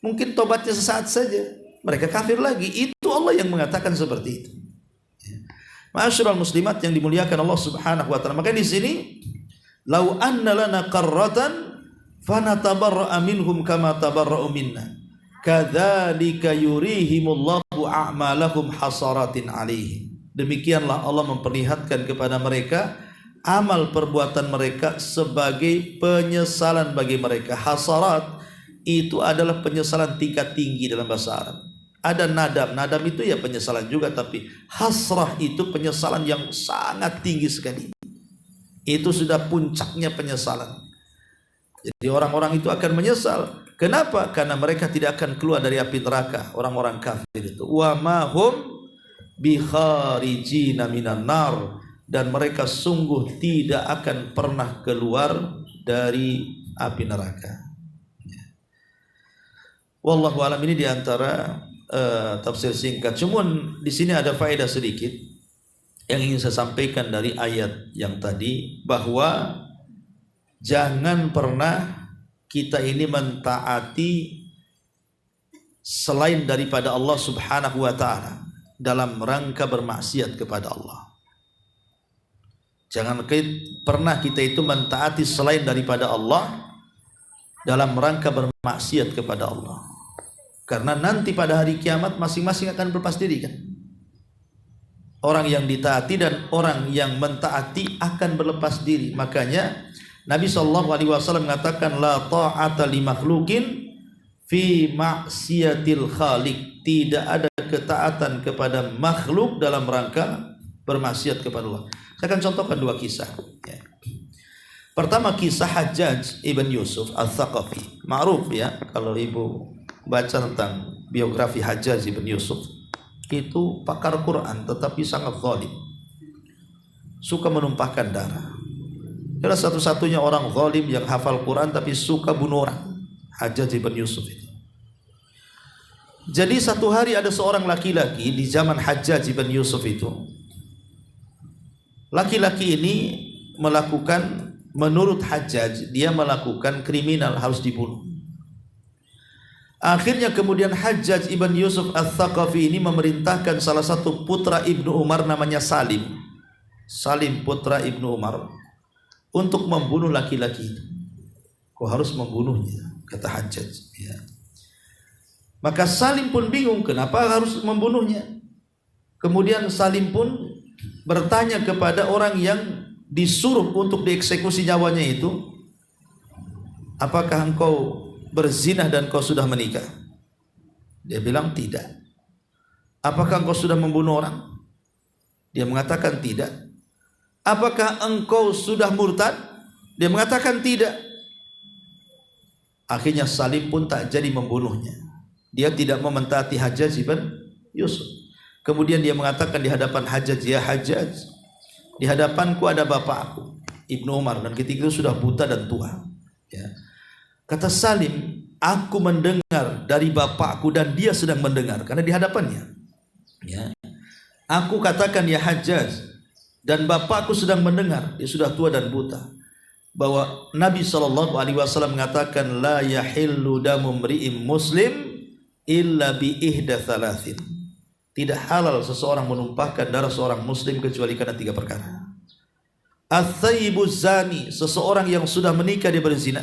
Mungkin tobatnya sesaat saja, mereka kafir lagi. Itu Allah yang mengatakan seperti itu. Ma'asyiral muslimat yang dimuliakan Allah Subhanahu wa taala. Maka di sini, lau anna lana qarratan fanatabarra'a minhum kama tabarra'u minna. Kadzalika yurihimullahu a'malahum hasaratin 'alaihim. Demikianlah Allah memperlihatkan kepada mereka amal perbuatan mereka sebagai penyesalan bagi mereka. Hasarat itu adalah penyesalan tingkat tinggi dalam bahasa Arab. Ada nadam, nadam itu ya penyesalan juga, tapi hasrah itu penyesalan yang sangat tinggi sekali. Itu sudah puncaknya penyesalan. Jadi orang-orang itu akan menyesal. Kenapa? Karena mereka tidak akan keluar dari api neraka. Orang-orang kafir itu. Wa ma hum bikharijina minan nar. Dan mereka sungguh tidak akan pernah keluar dari api neraka. Wallahu alam, ini diantara tafsir singkat. Cuman di sini ada faedah sedikit yang ingin saya sampaikan dari ayat yang tadi, bahwa jangan pernah kita ini mentaati selain daripada Allah Subhanahu wa taala dalam rangka bermaksiat kepada Allah. Jangan pernah kita itu mentaati selain daripada Allah dalam rangka bermaksiat kepada Allah. Karena nanti pada hari kiamat masing-masing akan berlepas diri kan. Orang yang ditaati dan orang yang mentaati akan berlepas diri. Makanya Nabi SAW mengatakan, la ta'ata li makhlukin fi maksiatil khaliq. Tidak ada ketaatan kepada makhluk dalam rangka bermaksiat kepada Allah. Saya akan contohkan dua kisah. Ya. Pertama, kisah Hajjaj ibn Yusuf al-Thaqafi. Ma'ruf ya, kalau ibu baca tentang biografi Hajjaj ibn Yusuf, itu pakar Quran tetapi sangat zalim, suka menumpahkan darah. Adalah satu-satunya orang zalim yang hafal Quran tapi suka bunuh orang, Hajjaj ibn Yusuf itu. Jadi satu hari ada seorang laki-laki di zaman Hajjaj ibn Yusuf itu. Laki-laki ini melakukan, menurut Hajjaj, dia melakukan kriminal, harus dibunuh. Akhirnya kemudian Hajjaj ibn Yusuf al-Thaqafi ini memerintahkan salah satu putra Ibnu Umar namanya Salim. Salim putra Ibnu Umar untuk membunuh laki-laki itu. Kau harus membunuhnya, kata Hajjaj. Ya. Maka Salim pun bingung kenapa harus membunuhnya. Kemudian Salim pun bertanya kepada orang yang disuruh untuk dieksekusi nyawanya itu, apakah engkau berzina dan kau sudah menikah? Dia bilang tidak. Apakah engkau sudah membunuh orang? Dia mengatakan tidak. Apakah engkau sudah murtad? Dia mengatakan tidak. Akhirnya Salim pun tak jadi membunuhnya. Dia tidak mau mentaati Hajjaj bin Yusuf. Kemudian dia mengatakan di hadapan Hajjaj, ya Hajjaj, di hadapanku ada bapakku Ibnu Umar, dan ketika itu sudah buta dan tua. Ya. Kata Salim, aku mendengar dari bapakku dan dia sedang mendengar karena di hadapannya. Ya. Aku katakan, ya Hajjaj, dan bapakku sedang mendengar, dia sudah tua dan buta, bahwa Nabi SAW mengatakan, la yahillu damu mri'im muslim illa bi ihda thalathin. Tidak halal seseorang menumpahkan darah seorang muslim kecuali karena 3 perkara. Ats-tsayyibuz zani, seseorang yang sudah menikah dia berzina.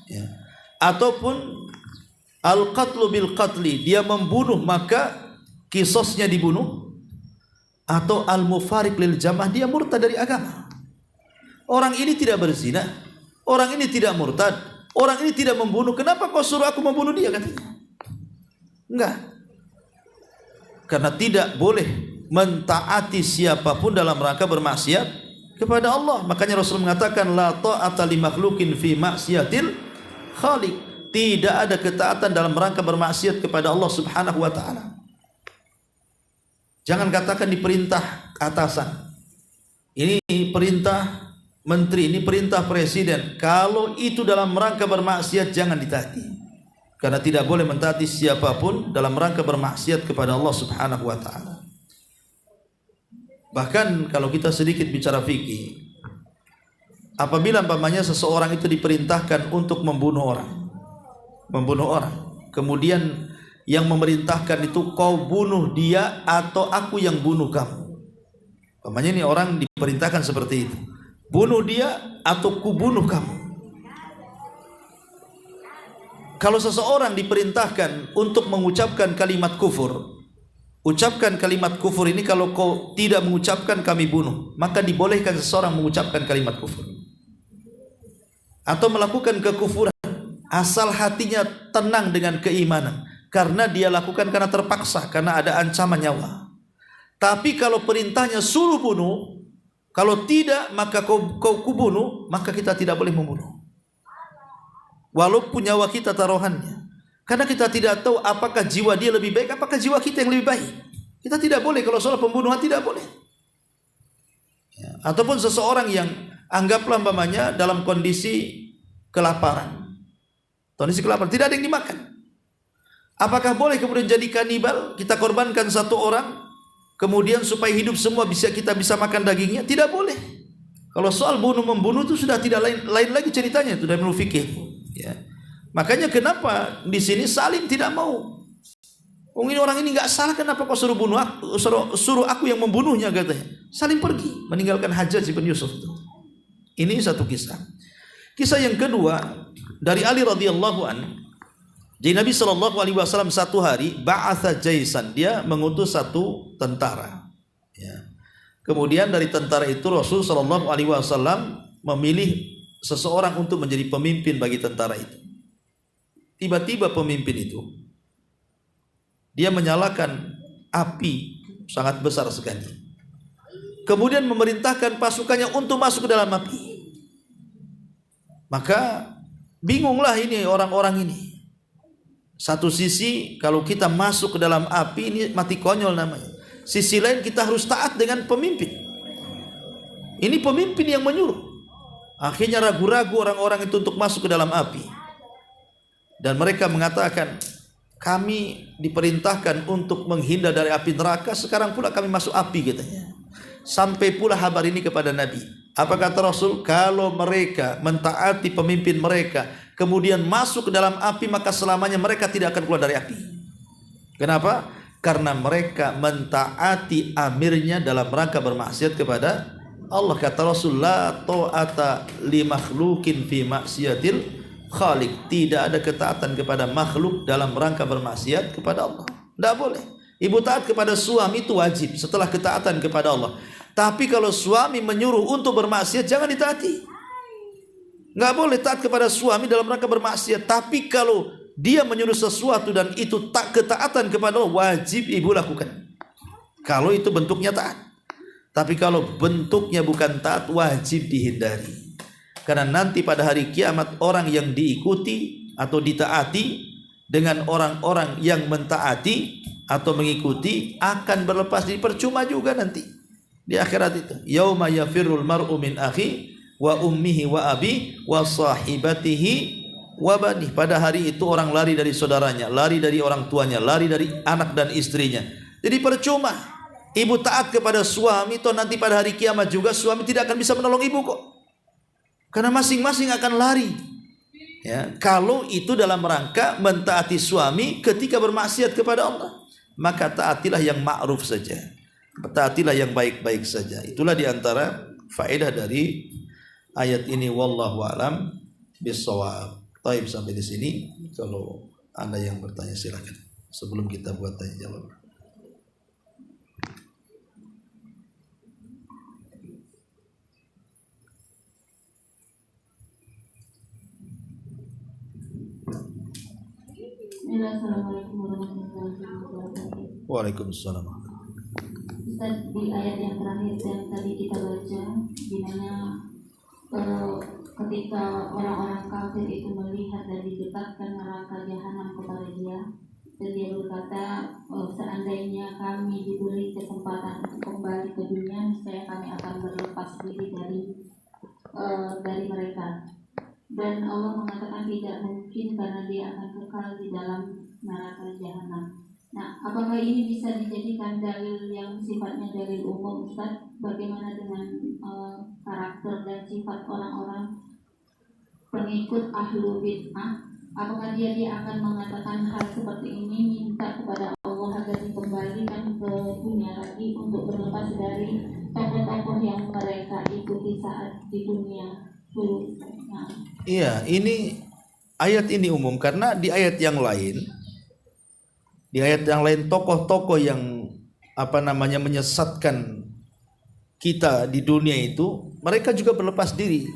Ya. Ataupun al-qatlu bil qatli, dia membunuh maka kisosnya dibunuh. Atau al-mufariq lil jamaah, dia murtad dari agama. Orang ini tidak berzina, orang ini tidak murtad, orang ini tidak membunuh, kenapa kau suruh aku membunuh dia, katanya. Enggak. Karena tidak boleh mentaati siapapun dalam rangka bermaksiat kepada Allah. Makanya Rasul mengatakan, la ta'ata li makhluqin fi maksiatil khaliq. Tidak ada ketaatan dalam rangka bermaksiat kepada Allah Subhanahu wa taala. Jangan katakan di perintah atasan, ini perintah menteri, ini perintah presiden. Kalau itu dalam rangka bermaksiat jangan ditaati. Karena tidak boleh mentaati siapapun dalam rangka bermaksiat kepada Allah Subhanahu wa taala. Bahkan kalau kita sedikit bicara fikih, apabila umpamanya seseorang itu diperintahkan untuk membunuh orang, kemudian yang memerintahkan itu, kau bunuh dia atau aku yang bunuh kamu. Umpamanya ini orang diperintahkan seperti itu, bunuh dia atau ku bunuh kamu. Kalau seseorang diperintahkan untuk mengucapkan kalimat kufur, ucapkan kalimat kufur ini, kalau kau tidak mengucapkan kami bunuh, maka dibolehkan seseorang mengucapkan kalimat kufur atau melakukan kekufuran asal hatinya tenang dengan keimanan, karena dia lakukan karena terpaksa, karena ada ancaman nyawa. Tapi kalau perintahnya suruh bunuh, kalau tidak maka kau kubunuh, maka kita tidak boleh membunuh. Walaupun nyawa kita taruhannya, karena kita tidak tahu apakah jiwa dia lebih baik, apakah jiwa kita yang lebih baik. Kita tidak boleh, kalau soal pembunuhan tidak boleh. Ya. Ataupun seseorang yang anggaplah umpamanya dalam kondisi kelaparan, tidak ada yang dimakan. Apakah boleh kemudian jadi kanibal, kita korbankan satu orang, kemudian supaya hidup semua kita bisa makan dagingnya? Tidak boleh. Kalau soal bunuh-membunuh itu sudah tidak lain lagi ceritanya, itu dari ilmu fikih. Ya. Makanya kenapa di sini Salim tidak mau. Ini orang ini nggak salah, kenapa kau suruh bunuh aku, suruh aku yang membunuhnya, katanya. Salim pergi meninggalkan Hajjaj bin Yusuf itu. Ini satu kisah. Kisah yang kedua dari Ali radhiyallahu an. Jadi Nabi SAW satu hari ba'atha jaisan, dia mengutus satu tentara. Ya. Kemudian dari tentara itu Rasul SAW memilih seseorang untuk menjadi pemimpin bagi tentara itu. Tiba-tiba pemimpin itu dia menyalakan api sangat besar sekali. Kemudian memerintahkan pasukannya untuk masuk ke dalam api. Maka bingunglah ini orang-orang ini. Satu sisi kalau kita masuk ke dalam api ini mati konyol namanya. Sisi lain kita harus taat dengan pemimpin. Ini pemimpin yang menyuruh. Akhirnya ragu-ragu orang-orang itu untuk masuk ke dalam api. Dan mereka mengatakan, kami diperintahkan untuk menghindar dari api neraka, sekarang pula kami masuk api, katanya. Sampai pula kabar ini kepada Nabi. Apa kata Rasul? Kalau mereka mentaati pemimpin mereka, kemudian masuk ke dalam api, maka selamanya mereka tidak akan keluar dari api. Kenapa? Karena mereka mentaati amirnya dalam rangka bermaksiat kepada Allah. Kata Rasul, la ta'ata li makhluqin fi maksiatil khaliq. Tidak ada ketaatan kepada makhluk dalam rangka bermaksiat kepada Allah. Tidak boleh. Ibu taat kepada suami itu wajib setelah ketaatan kepada Allah. Tapi kalau suami menyuruh untuk bermaksiat, jangan ditaati. Nggak boleh taat kepada suami dalam rangka bermaksiat. Tapi kalau dia menyuruh sesuatu dan itu tak ketaatan kepada Allah, wajib ibu lakukan. Kalau itu bentuknya taat. Tapi kalau bentuknya bukan taat, wajib dihindari. Karena nanti pada hari kiamat orang yang diikuti atau ditaati dengan orang-orang yang mentaati atau mengikuti akan berlepas diri, percuma juga nanti di akhirat itu. Yauma yafirrul mar'u min akhi wa ummihi wa abi wa sahibatihi wa bani. Pada hari itu orang lari dari saudaranya, lari dari orang tuanya, lari dari anak dan istrinya. Jadi percuma ibu taat kepada suami, toh nanti pada hari kiamat juga suami tidak akan bisa menolong ibu kok. Karena masing-masing akan lari. Ya, kalau itu dalam rangka mentaati suami ketika bermaksiat kepada Allah, maka taatilah yang ma'ruf saja. Taatilah yang baik-baik saja. Itulah diantara faedah dari ayat ini. Wallahu a'lam bishawab. Taib, sampai di sini. Kalau Anda yang bertanya silakan. Sebelum kita buat tanya jawab. Assalamualaikum warahmatullahi wabarakatuh. Waalaikumsalam. Ustaz, di ayat yang terakhir yang tadi kita baca, di mana ketika orang-orang kafir itu melihat dan didekatkan neraka jahanam kepada dia, dan dia berkata, seandainya kami diberi kesempatan untuk kembali ke dunia, niscaya kami akan berlepas diri dari mereka. Dan Allah mengatakan tidak mungkin karena dia akan kekal di dalam neraka jahanam. Nah, apakah ini bisa dijadikan dalil yang sifatnya dalil umum, Ustaz? Bagaimana dengan karakter dan sifat orang-orang pengikut ahlu bid'ah? Apakah dia akan mengatakan hal seperti ini, minta kepada Allah agar dikembalikan ke dunia lagi untuk berlepas dari tokoh-tokoh yang mereka ikuti saat di dunia dulu? Nah. Iya, ini ayat ini umum karena di ayat yang lain tokoh-tokoh yang menyesatkan kita di dunia itu, mereka juga berlepas diri.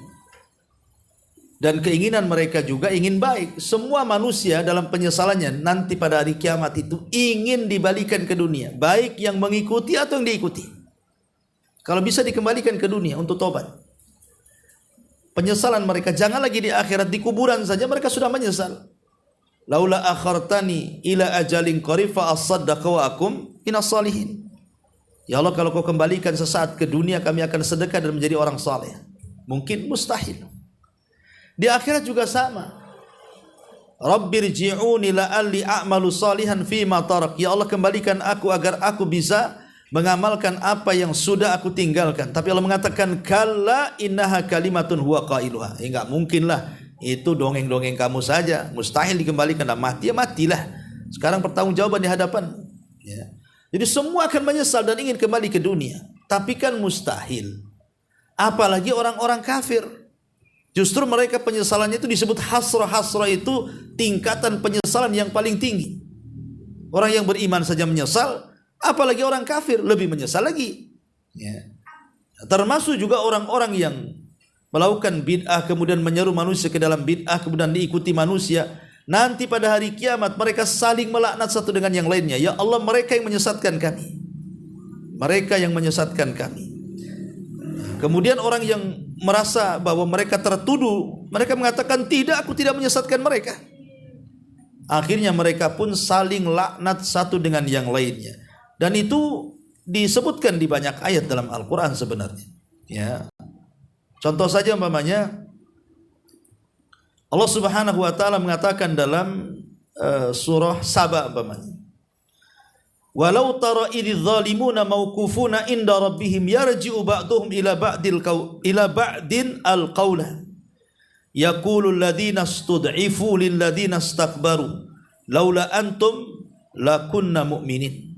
Dan keinginan mereka juga ingin baik. Semua manusia dalam penyesalannya nanti pada hari kiamat itu ingin dibalikan ke dunia, baik yang mengikuti atau yang diikuti. Kalau bisa dikembalikan ke dunia untuk tobat. Penyesalan mereka jangan lagi di akhirat, di kuburan saja mereka sudah menyesal. Laula akhartani ila ajalin qarib fa asaddaqa wa akum minas salihin. Ya Allah, kalau kau kembalikan sesaat ke dunia, kami akan sedekah dan menjadi orang saleh. Mungkin mustahil. Di akhirat juga sama. Rabbirji'uni la'alli a'malu salihan fima tarak. Ya Allah, kembalikan aku agar aku bisa mengamalkan apa yang sudah aku tinggalkan. Tapi Allah mengatakan kalla innaha kalimatun huwa qailuha. Enggak mungkin lah, itu dongeng-dongeng kamu saja, mustahil dikembalikan. Nah, mati ya matilah. Sekarang pertanggungjawaban di hadapan. Ya. Jadi semua akan menyesal dan ingin kembali ke dunia. Tapi kan mustahil. Apalagi orang-orang kafir. Justru mereka penyesalannya itu disebut hasrah. Hasrah itu tingkatan penyesalan yang paling tinggi. Orang yang beriman saja menyesal, apalagi orang kafir lebih menyesal lagi. Ya. Termasuk juga orang-orang yang melakukan bid'ah kemudian menyeru manusia ke dalam bid'ah kemudian diikuti manusia. Nanti pada hari kiamat mereka saling melaknat satu dengan yang lainnya. Ya Allah, mereka yang menyesatkan kami. Mereka yang menyesatkan kami. Kemudian orang yang merasa bahwa mereka tertuduh, mereka mengatakan tidak, aku tidak menyesatkan mereka. Akhirnya mereka pun saling laknat satu dengan yang lainnya. Dan itu disebutkan di banyak ayat dalam Al-Quran sebenarnya. Ya. Contoh saja umpamanya Allah Subhanahu wa taala mengatakan dalam surah Saba umpamanya, walau tara idz zalimuna mauqufuna inda rabbihim yarji'u ba'duhum ila ba'din al-qawla yaqulu alladhina istud'ifu lil ladzina istakbaru laula antum lakunna mu'minin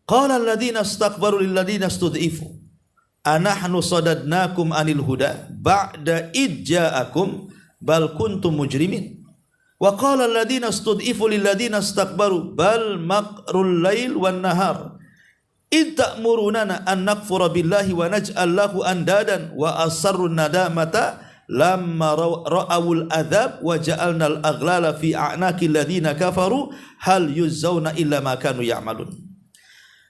qala alladhina istakbaru lil ladzina istud'ifu anahnu sadadnakum anil huda ba'da id ja'akum bal kuntum mujrimin Wa qala alladziina istud'ifu lil ladziina istakbaru bal makrul lail wan nahar id ta'murunana an nakfura billahi wa naj'al lahu andadan wa asarru nadamata lamma ra'awul adzab wa ja'alnal aghlala fi a'naqil ladzina kafaru hal yuzzauna illa ma kanu ya'malun.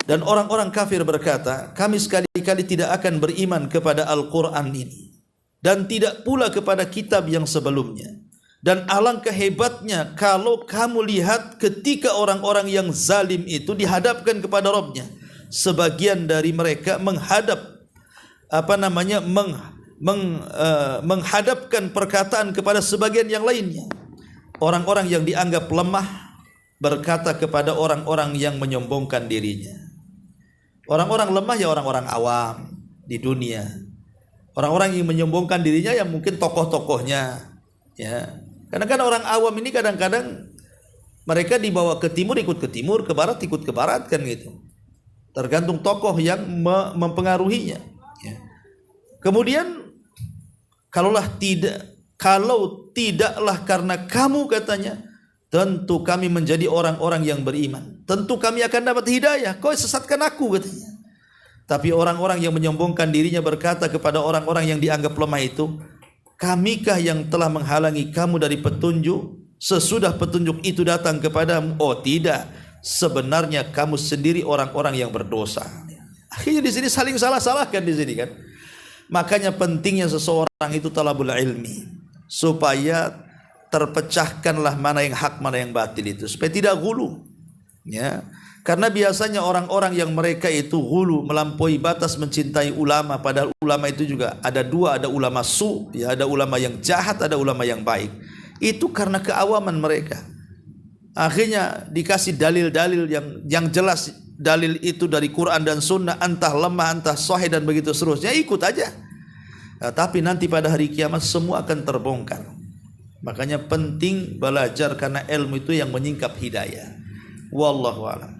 Dan orang-orang kafir berkata, kami sekali-kali tidak akan beriman kepada Al-Quran ini dan tidak pula kepada kitab yang sebelumnya. Dan alangkah hebatnya kalau kamu lihat ketika orang-orang yang zalim itu dihadapkan kepada Rabbnya. Sebagian dari mereka menghadap menghadapkan perkataan kepada sebagian yang lainnya. Orang-orang yang dianggap lemah berkata kepada orang-orang yang menyombongkan dirinya. Orang-orang lemah ya orang-orang awam di dunia. Orang-orang yang menyombongkan dirinya yang mungkin tokoh-tokohnya, ya. Kadang-kadang orang awam ini kadang-kadang mereka dibawa ke timur ikut ke timur, ke barat ikut ke barat kan gitu. Tergantung tokoh yang mempengaruhinya. Ya. Kemudian kalau tidaklah karena kamu katanya, tentu kami menjadi orang-orang yang beriman. Tentu kami akan dapat hidayah. Kau sesatkan aku katanya. Tapi orang-orang yang menyombongkan dirinya berkata kepada orang-orang yang dianggap lemah itu, kamikah yang telah menghalangi kamu dari petunjuk sesudah petunjuk itu datang kepadamu? Oh tidak. Sebenarnya kamu sendiri orang-orang yang berdosa. Akhirnya di sini saling salah-salahkan di sini kan. Makanya pentingnya seseorang itu talabul ilmi supaya terpecahkanlah mana yang hak mana yang batil itu supaya tidak ghulu. Ya. Karena biasanya orang-orang yang mereka itu ghulu melampaui batas mencintai ulama, padahal ulama itu juga ada dua, ada ulama ya, ada ulama yang jahat, ada ulama yang baik. Itu karena keawaman mereka. Akhirnya dikasih dalil-dalil yang jelas, dalil itu dari Quran dan Sunnah, entah lemah, entah sahih dan begitu seterusnya, ikut aja. Nah, tapi nanti pada hari kiamat semua akan terbongkar. Makanya penting belajar karena ilmu itu yang menyingkap hidayah. Wallahu a'lam.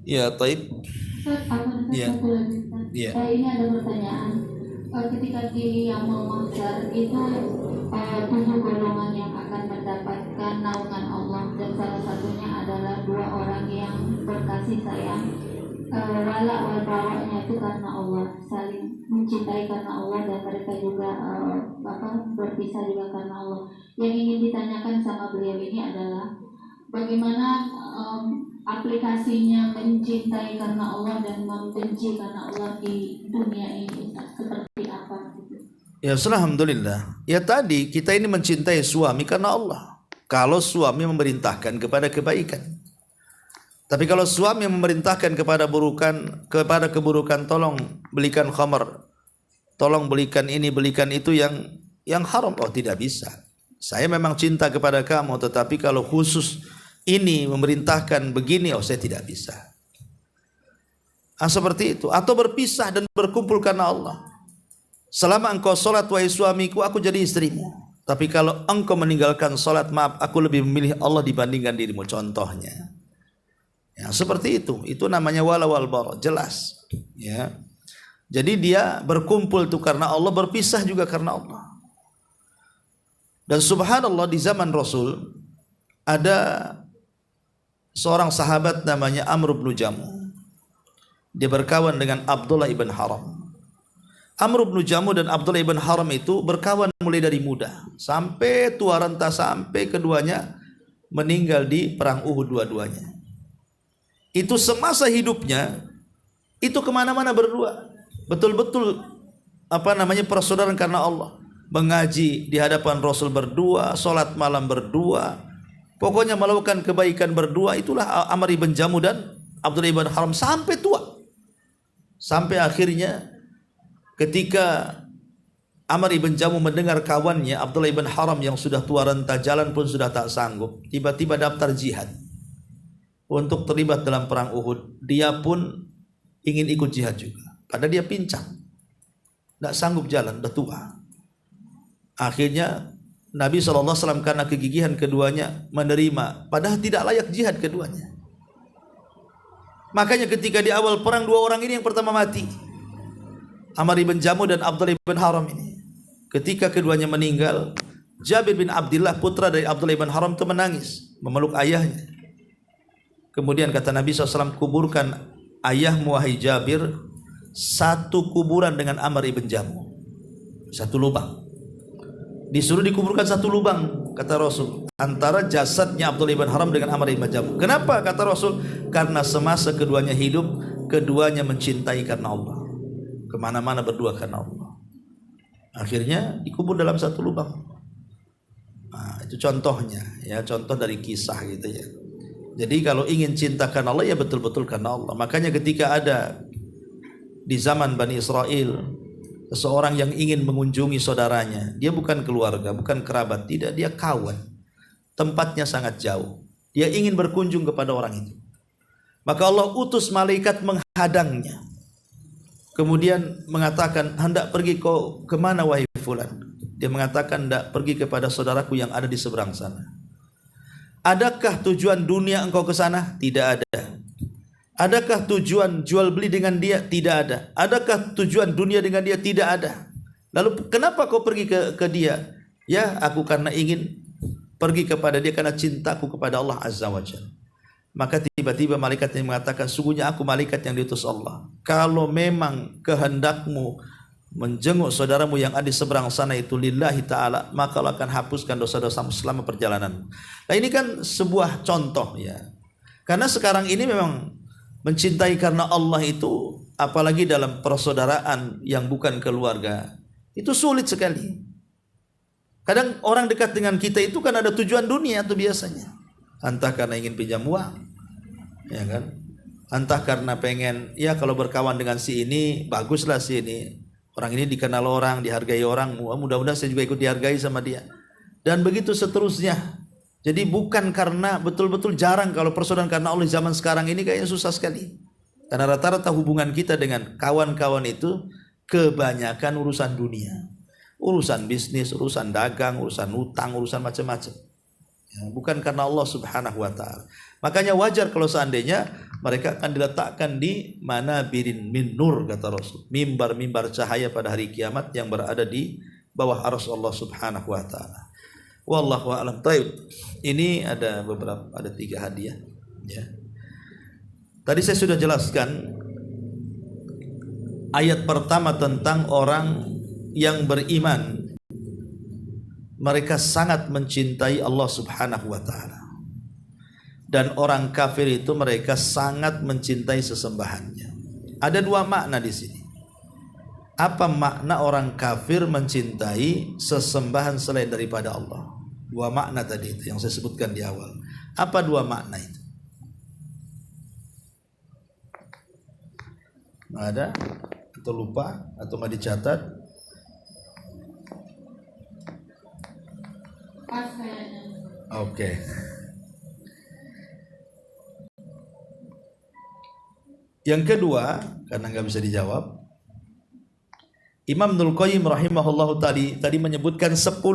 Ya, taib. Ya. Ya. Ini ada pertanyaan. Ketika di Yaumul Mahsyar itu 7 golongan yang akan mendapatkan naungan Allah, dan salah satunya adalah 2 orang yang berkasih sayang, wala wal baraknya itu karena Allah, saling mencintai karena Allah, dan mereka juga berpisah juga karena Allah. Yang ingin ditanyakan sama beliau ini adalah bagaimana aplikasinya mencintai karena Allah dan membenci karena Allah di dunia ini, seperti apa gitu? Ya, alhamdulillah. Ya tadi kita ini mencintai suami karena Allah. Kalau suami memerintahkan kepada kebaikan. Tapi kalau suami memerintahkan kepada keburukan, tolong belikan khamar, tolong belikan ini, belikan itu yang haram, oh tidak bisa. Saya memang cinta kepada kamu, tetapi kalau khusus ini memerintahkan begini, oh saya tidak bisa. Seperti itu. Atau berpisah dan berkumpul karena Allah. Selama engkau sholat wahai suamiku, aku jadi istrimu. Tapi kalau engkau meninggalkan sholat, maaf, aku lebih memilih Allah dibandingkan dirimu. Contohnya. Ya, seperti itu. Itu namanya wala wal bara, jelas. Ya. Jadi dia berkumpul itu karena Allah, berpisah juga karena Allah. Dan subhanallah di zaman Rasul ada seorang sahabat namanya Amr bin Jamuh. Dia berkawan dengan Abdullah ibn Haram. Amr bin Jamuh dan Abdullah ibn Haram itu berkawan mulai dari muda sampai tua renta, sampai keduanya meninggal di perang Uhud dua-duanya. Itu semasa hidupnya itu kemana-mana berdua. Betul-betul persaudaraan karena Allah. Mengaji di hadapan Rasul berdua, sholat malam berdua. Pokoknya melakukan kebaikan berdua. Itulah Amr ibn Jamuh dan Abdullah ibn Haram sampai tua. Sampai akhirnya ketika Amr ibn Jamuh mendengar kawannya Abdullah ibn Haram yang sudah tua renta, jalan pun sudah tak sanggup, tiba-tiba daftar jihad untuk terlibat dalam perang Uhud. Dia pun ingin ikut jihad juga. Padahal dia pincang, tak sanggup jalan, udah tua. Akhirnya Nabi SAW karena kegigihan keduanya menerima, padahal tidak layak jihad keduanya. Makanya ketika di awal perang, 2 orang ini yang pertama mati, Amr ibn Jamuh dan Abdullah ibn Haram ini. Ketika keduanya meninggal, Jabir bin Abdullah putra dari Abdullah bin Haram itu menangis memeluk ayahnya. Kemudian kata Nabi SAW, kuburkan ayahmu wahai Jabir satu kuburan dengan Amr ibn Jamuh, satu lubang. Disuruh dikuburkan satu lubang kata Rasul antara jasadnya Abdullah bin Haram dengan Amr ibn Jamuh. Kenapa kata Rasul? Karena semasa keduanya hidup, keduanya mencintai karena Allah, kemana-mana berdua karena Allah. Akhirnya dikubur dalam satu lubang. Nah, itu contohnya, ya, contoh dari kisah gitu ya. Jadi kalau ingin cinta karena Allah, ya betul-betul karena Allah. Makanya ketika ada di zaman Bani Israel seseorang yang ingin mengunjungi saudaranya, dia bukan keluarga, bukan kerabat, tidak, dia kawan, tempatnya sangat jauh, dia ingin berkunjung kepada orang itu, maka Allah utus malaikat menghadangnya, kemudian mengatakan, hendak pergi kau kemana wahai fulan? Dia mengatakan, hendak pergi kepada saudaraku yang ada di seberang sana. Adakah tujuan dunia engkau ke sana? Tidak ada. Adakah tujuan jual beli dengan dia? Tidak ada. Adakah tujuan dunia dengan dia? Tidak ada. Lalu kenapa kau pergi ke dia? Ya, aku karena ingin pergi kepada dia karena cintaku kepada Allah Azza wa Jalla. Maka tiba-tiba malaikat yang mengatakan, sungguhnya aku malaikat yang diutus Allah. Kalau memang kehendakmu menjenguk saudaramu yang ada di seberang sana itu lillahi ta'ala, maka Allah akan hapuskan dosa-dosamu selama perjalanan. Nah, ini kan sebuah contoh ya. Karena sekarang ini memang mencintai karena Allah itu, apalagi dalam persaudaraan yang bukan keluarga, itu sulit sekali. Kadang orang dekat dengan kita itu kan ada tujuan dunia tuh biasanya. Entah karena ingin pinjam uang, ya kan? Entah karena pengen, ya kalau berkawan dengan si ini, baguslah si ini. Orang ini dikenal orang, dihargai orang, mudah-mudahan saya juga ikut dihargai sama dia. Dan begitu seterusnya. Jadi bukan karena, betul-betul jarang kalau persaudaraan karena Allah zaman sekarang ini kayaknya susah sekali. Karena rata-rata hubungan kita dengan kawan-kawan itu kebanyakan urusan dunia. Urusan bisnis, urusan dagang, urusan utang, urusan macam-macam. Ya, bukan karena Allah Subhanahu wa ta'ala. Makanya wajar kalau seandainya mereka akan diletakkan di manabirin min nur, kata Rasul, mimbar-mimbar cahaya pada hari kiamat yang berada di bawah arsy Allah Subhanahu wa ta'ala. Wallahu a'lam. Baik. Ini ada 3 hadiah ya. Tadi saya sudah jelaskan ayat pertama tentang orang yang beriman, mereka sangat mencintai Allah Subhanahu wa ta'ala. Dan orang kafir itu mereka sangat mencintai sesembahannya. Ada 2 makna di sini. Apa makna orang kafir mencintai sesembahan selain daripada Allah? 2 makna tadi itu yang saya sebutkan di awal. Apa 2 makna itu? Ada? Atau lupa? Atau nggak dicatat? Oke. Yang kedua, karena nggak bisa dijawab, Imam Ibnul Qayyim rahimahullahu tadi menyebutkan 10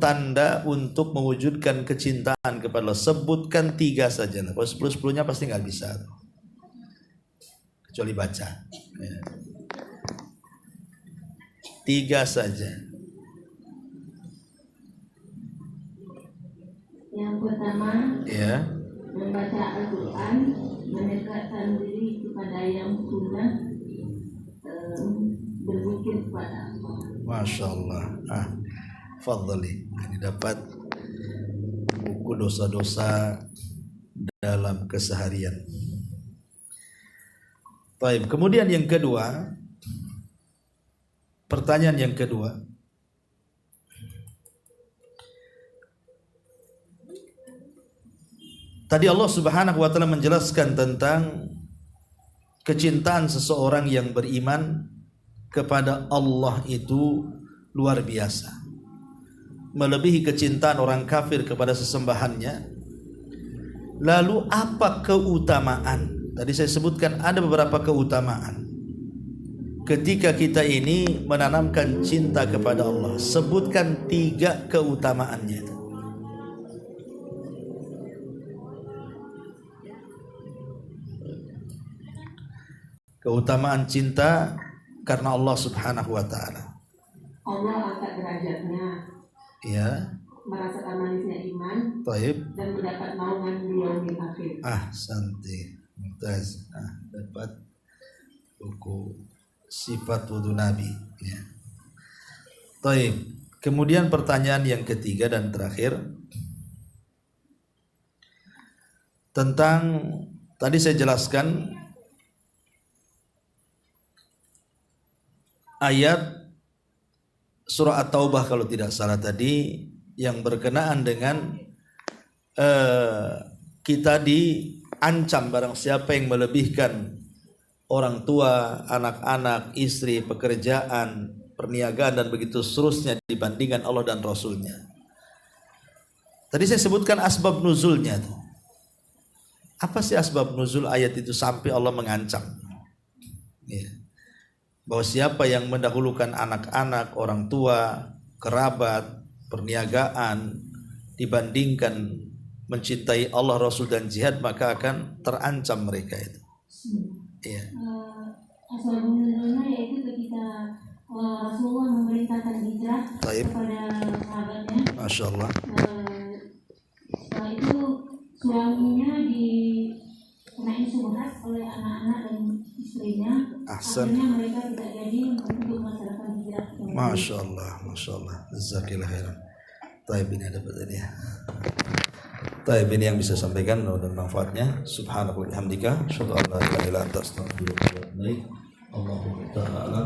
tanda untuk mewujudkan kecintaan kepada Allah. Sebutkan 3 saja. Kalau 10-10-nya pasti nggak bisa, kecuali baca. 3 saja. Yang pertama, ya, membaca Al-Quran, mendekatkan diri kepada yang sunnah, berzikir kepada Allah. Masya Allah. Fadhali. Ini dapat buku dosa-dosa dalam keseharian. Baik. Kemudian yang kedua, pertanyaan yang kedua, tadi Allah Subhanahu wa ta'ala menjelaskan tentang kecintaan seseorang yang beriman kepada Allah itu luar biasa, melebihi kecintaan orang kafir kepada sesembahannya. Lalu apa keutamaan? Tadi saya sebutkan ada beberapa keutamaan ketika kita ini menanamkan cinta kepada Allah. Sebutkan 3 keutamaannya. Keutamaan cinta karena Allah Subhanahu wa ta'ala. Allah angkat derajatnya, Ya, merasakan manisnya iman, taib. dan mendapat naungan di yaumil akhir. Santai, mumtaz. Dapat buku sifat wudu Nabi. Ya. Taib. Kemudian pertanyaan yang ketiga dan terakhir tentang tadi saya jelaskan ayat surah At-Taubah kalau tidak salah tadi yang berkenaan dengan kita diancam barang siapa yang melebihkan orang tua, anak-anak, istri, pekerjaan, perniagaan dan begitu seterusnya dibandingkan Allah dan Rasulnya. Tadi saya sebutkan asbab nuzulnya tuh. Apa sih asbab nuzul ayat itu sampai Allah mengancam? Ya. Bahwa siapa yang mendahulukan anak-anak, orang tua, kerabat, perniagaan dibandingkan mencintai Allah, Rasul dan jihad, maka akan terancam mereka itu. Iya. Asal nuzulnya yaitu ketika Rasulullah memerintahkan hijrah kepada sahabatnya. Masya Allah. Setelah itu suaminya dikenai syubhat oleh anak-anak dan istrinya. Akhirnya mereka tidak jadi untuk melaksanakan hijrah. Masya Allah, Masya Allah. Jazakillah khairan. Taib, ini ada ini ya. Taib, ini yang bisa sampaikan dan manfaatnya. Subhanallah bihamdika, asyhadu an la ilaha illa anta, astaghfiruka wa atubu ilaik. Allahu ta'ala.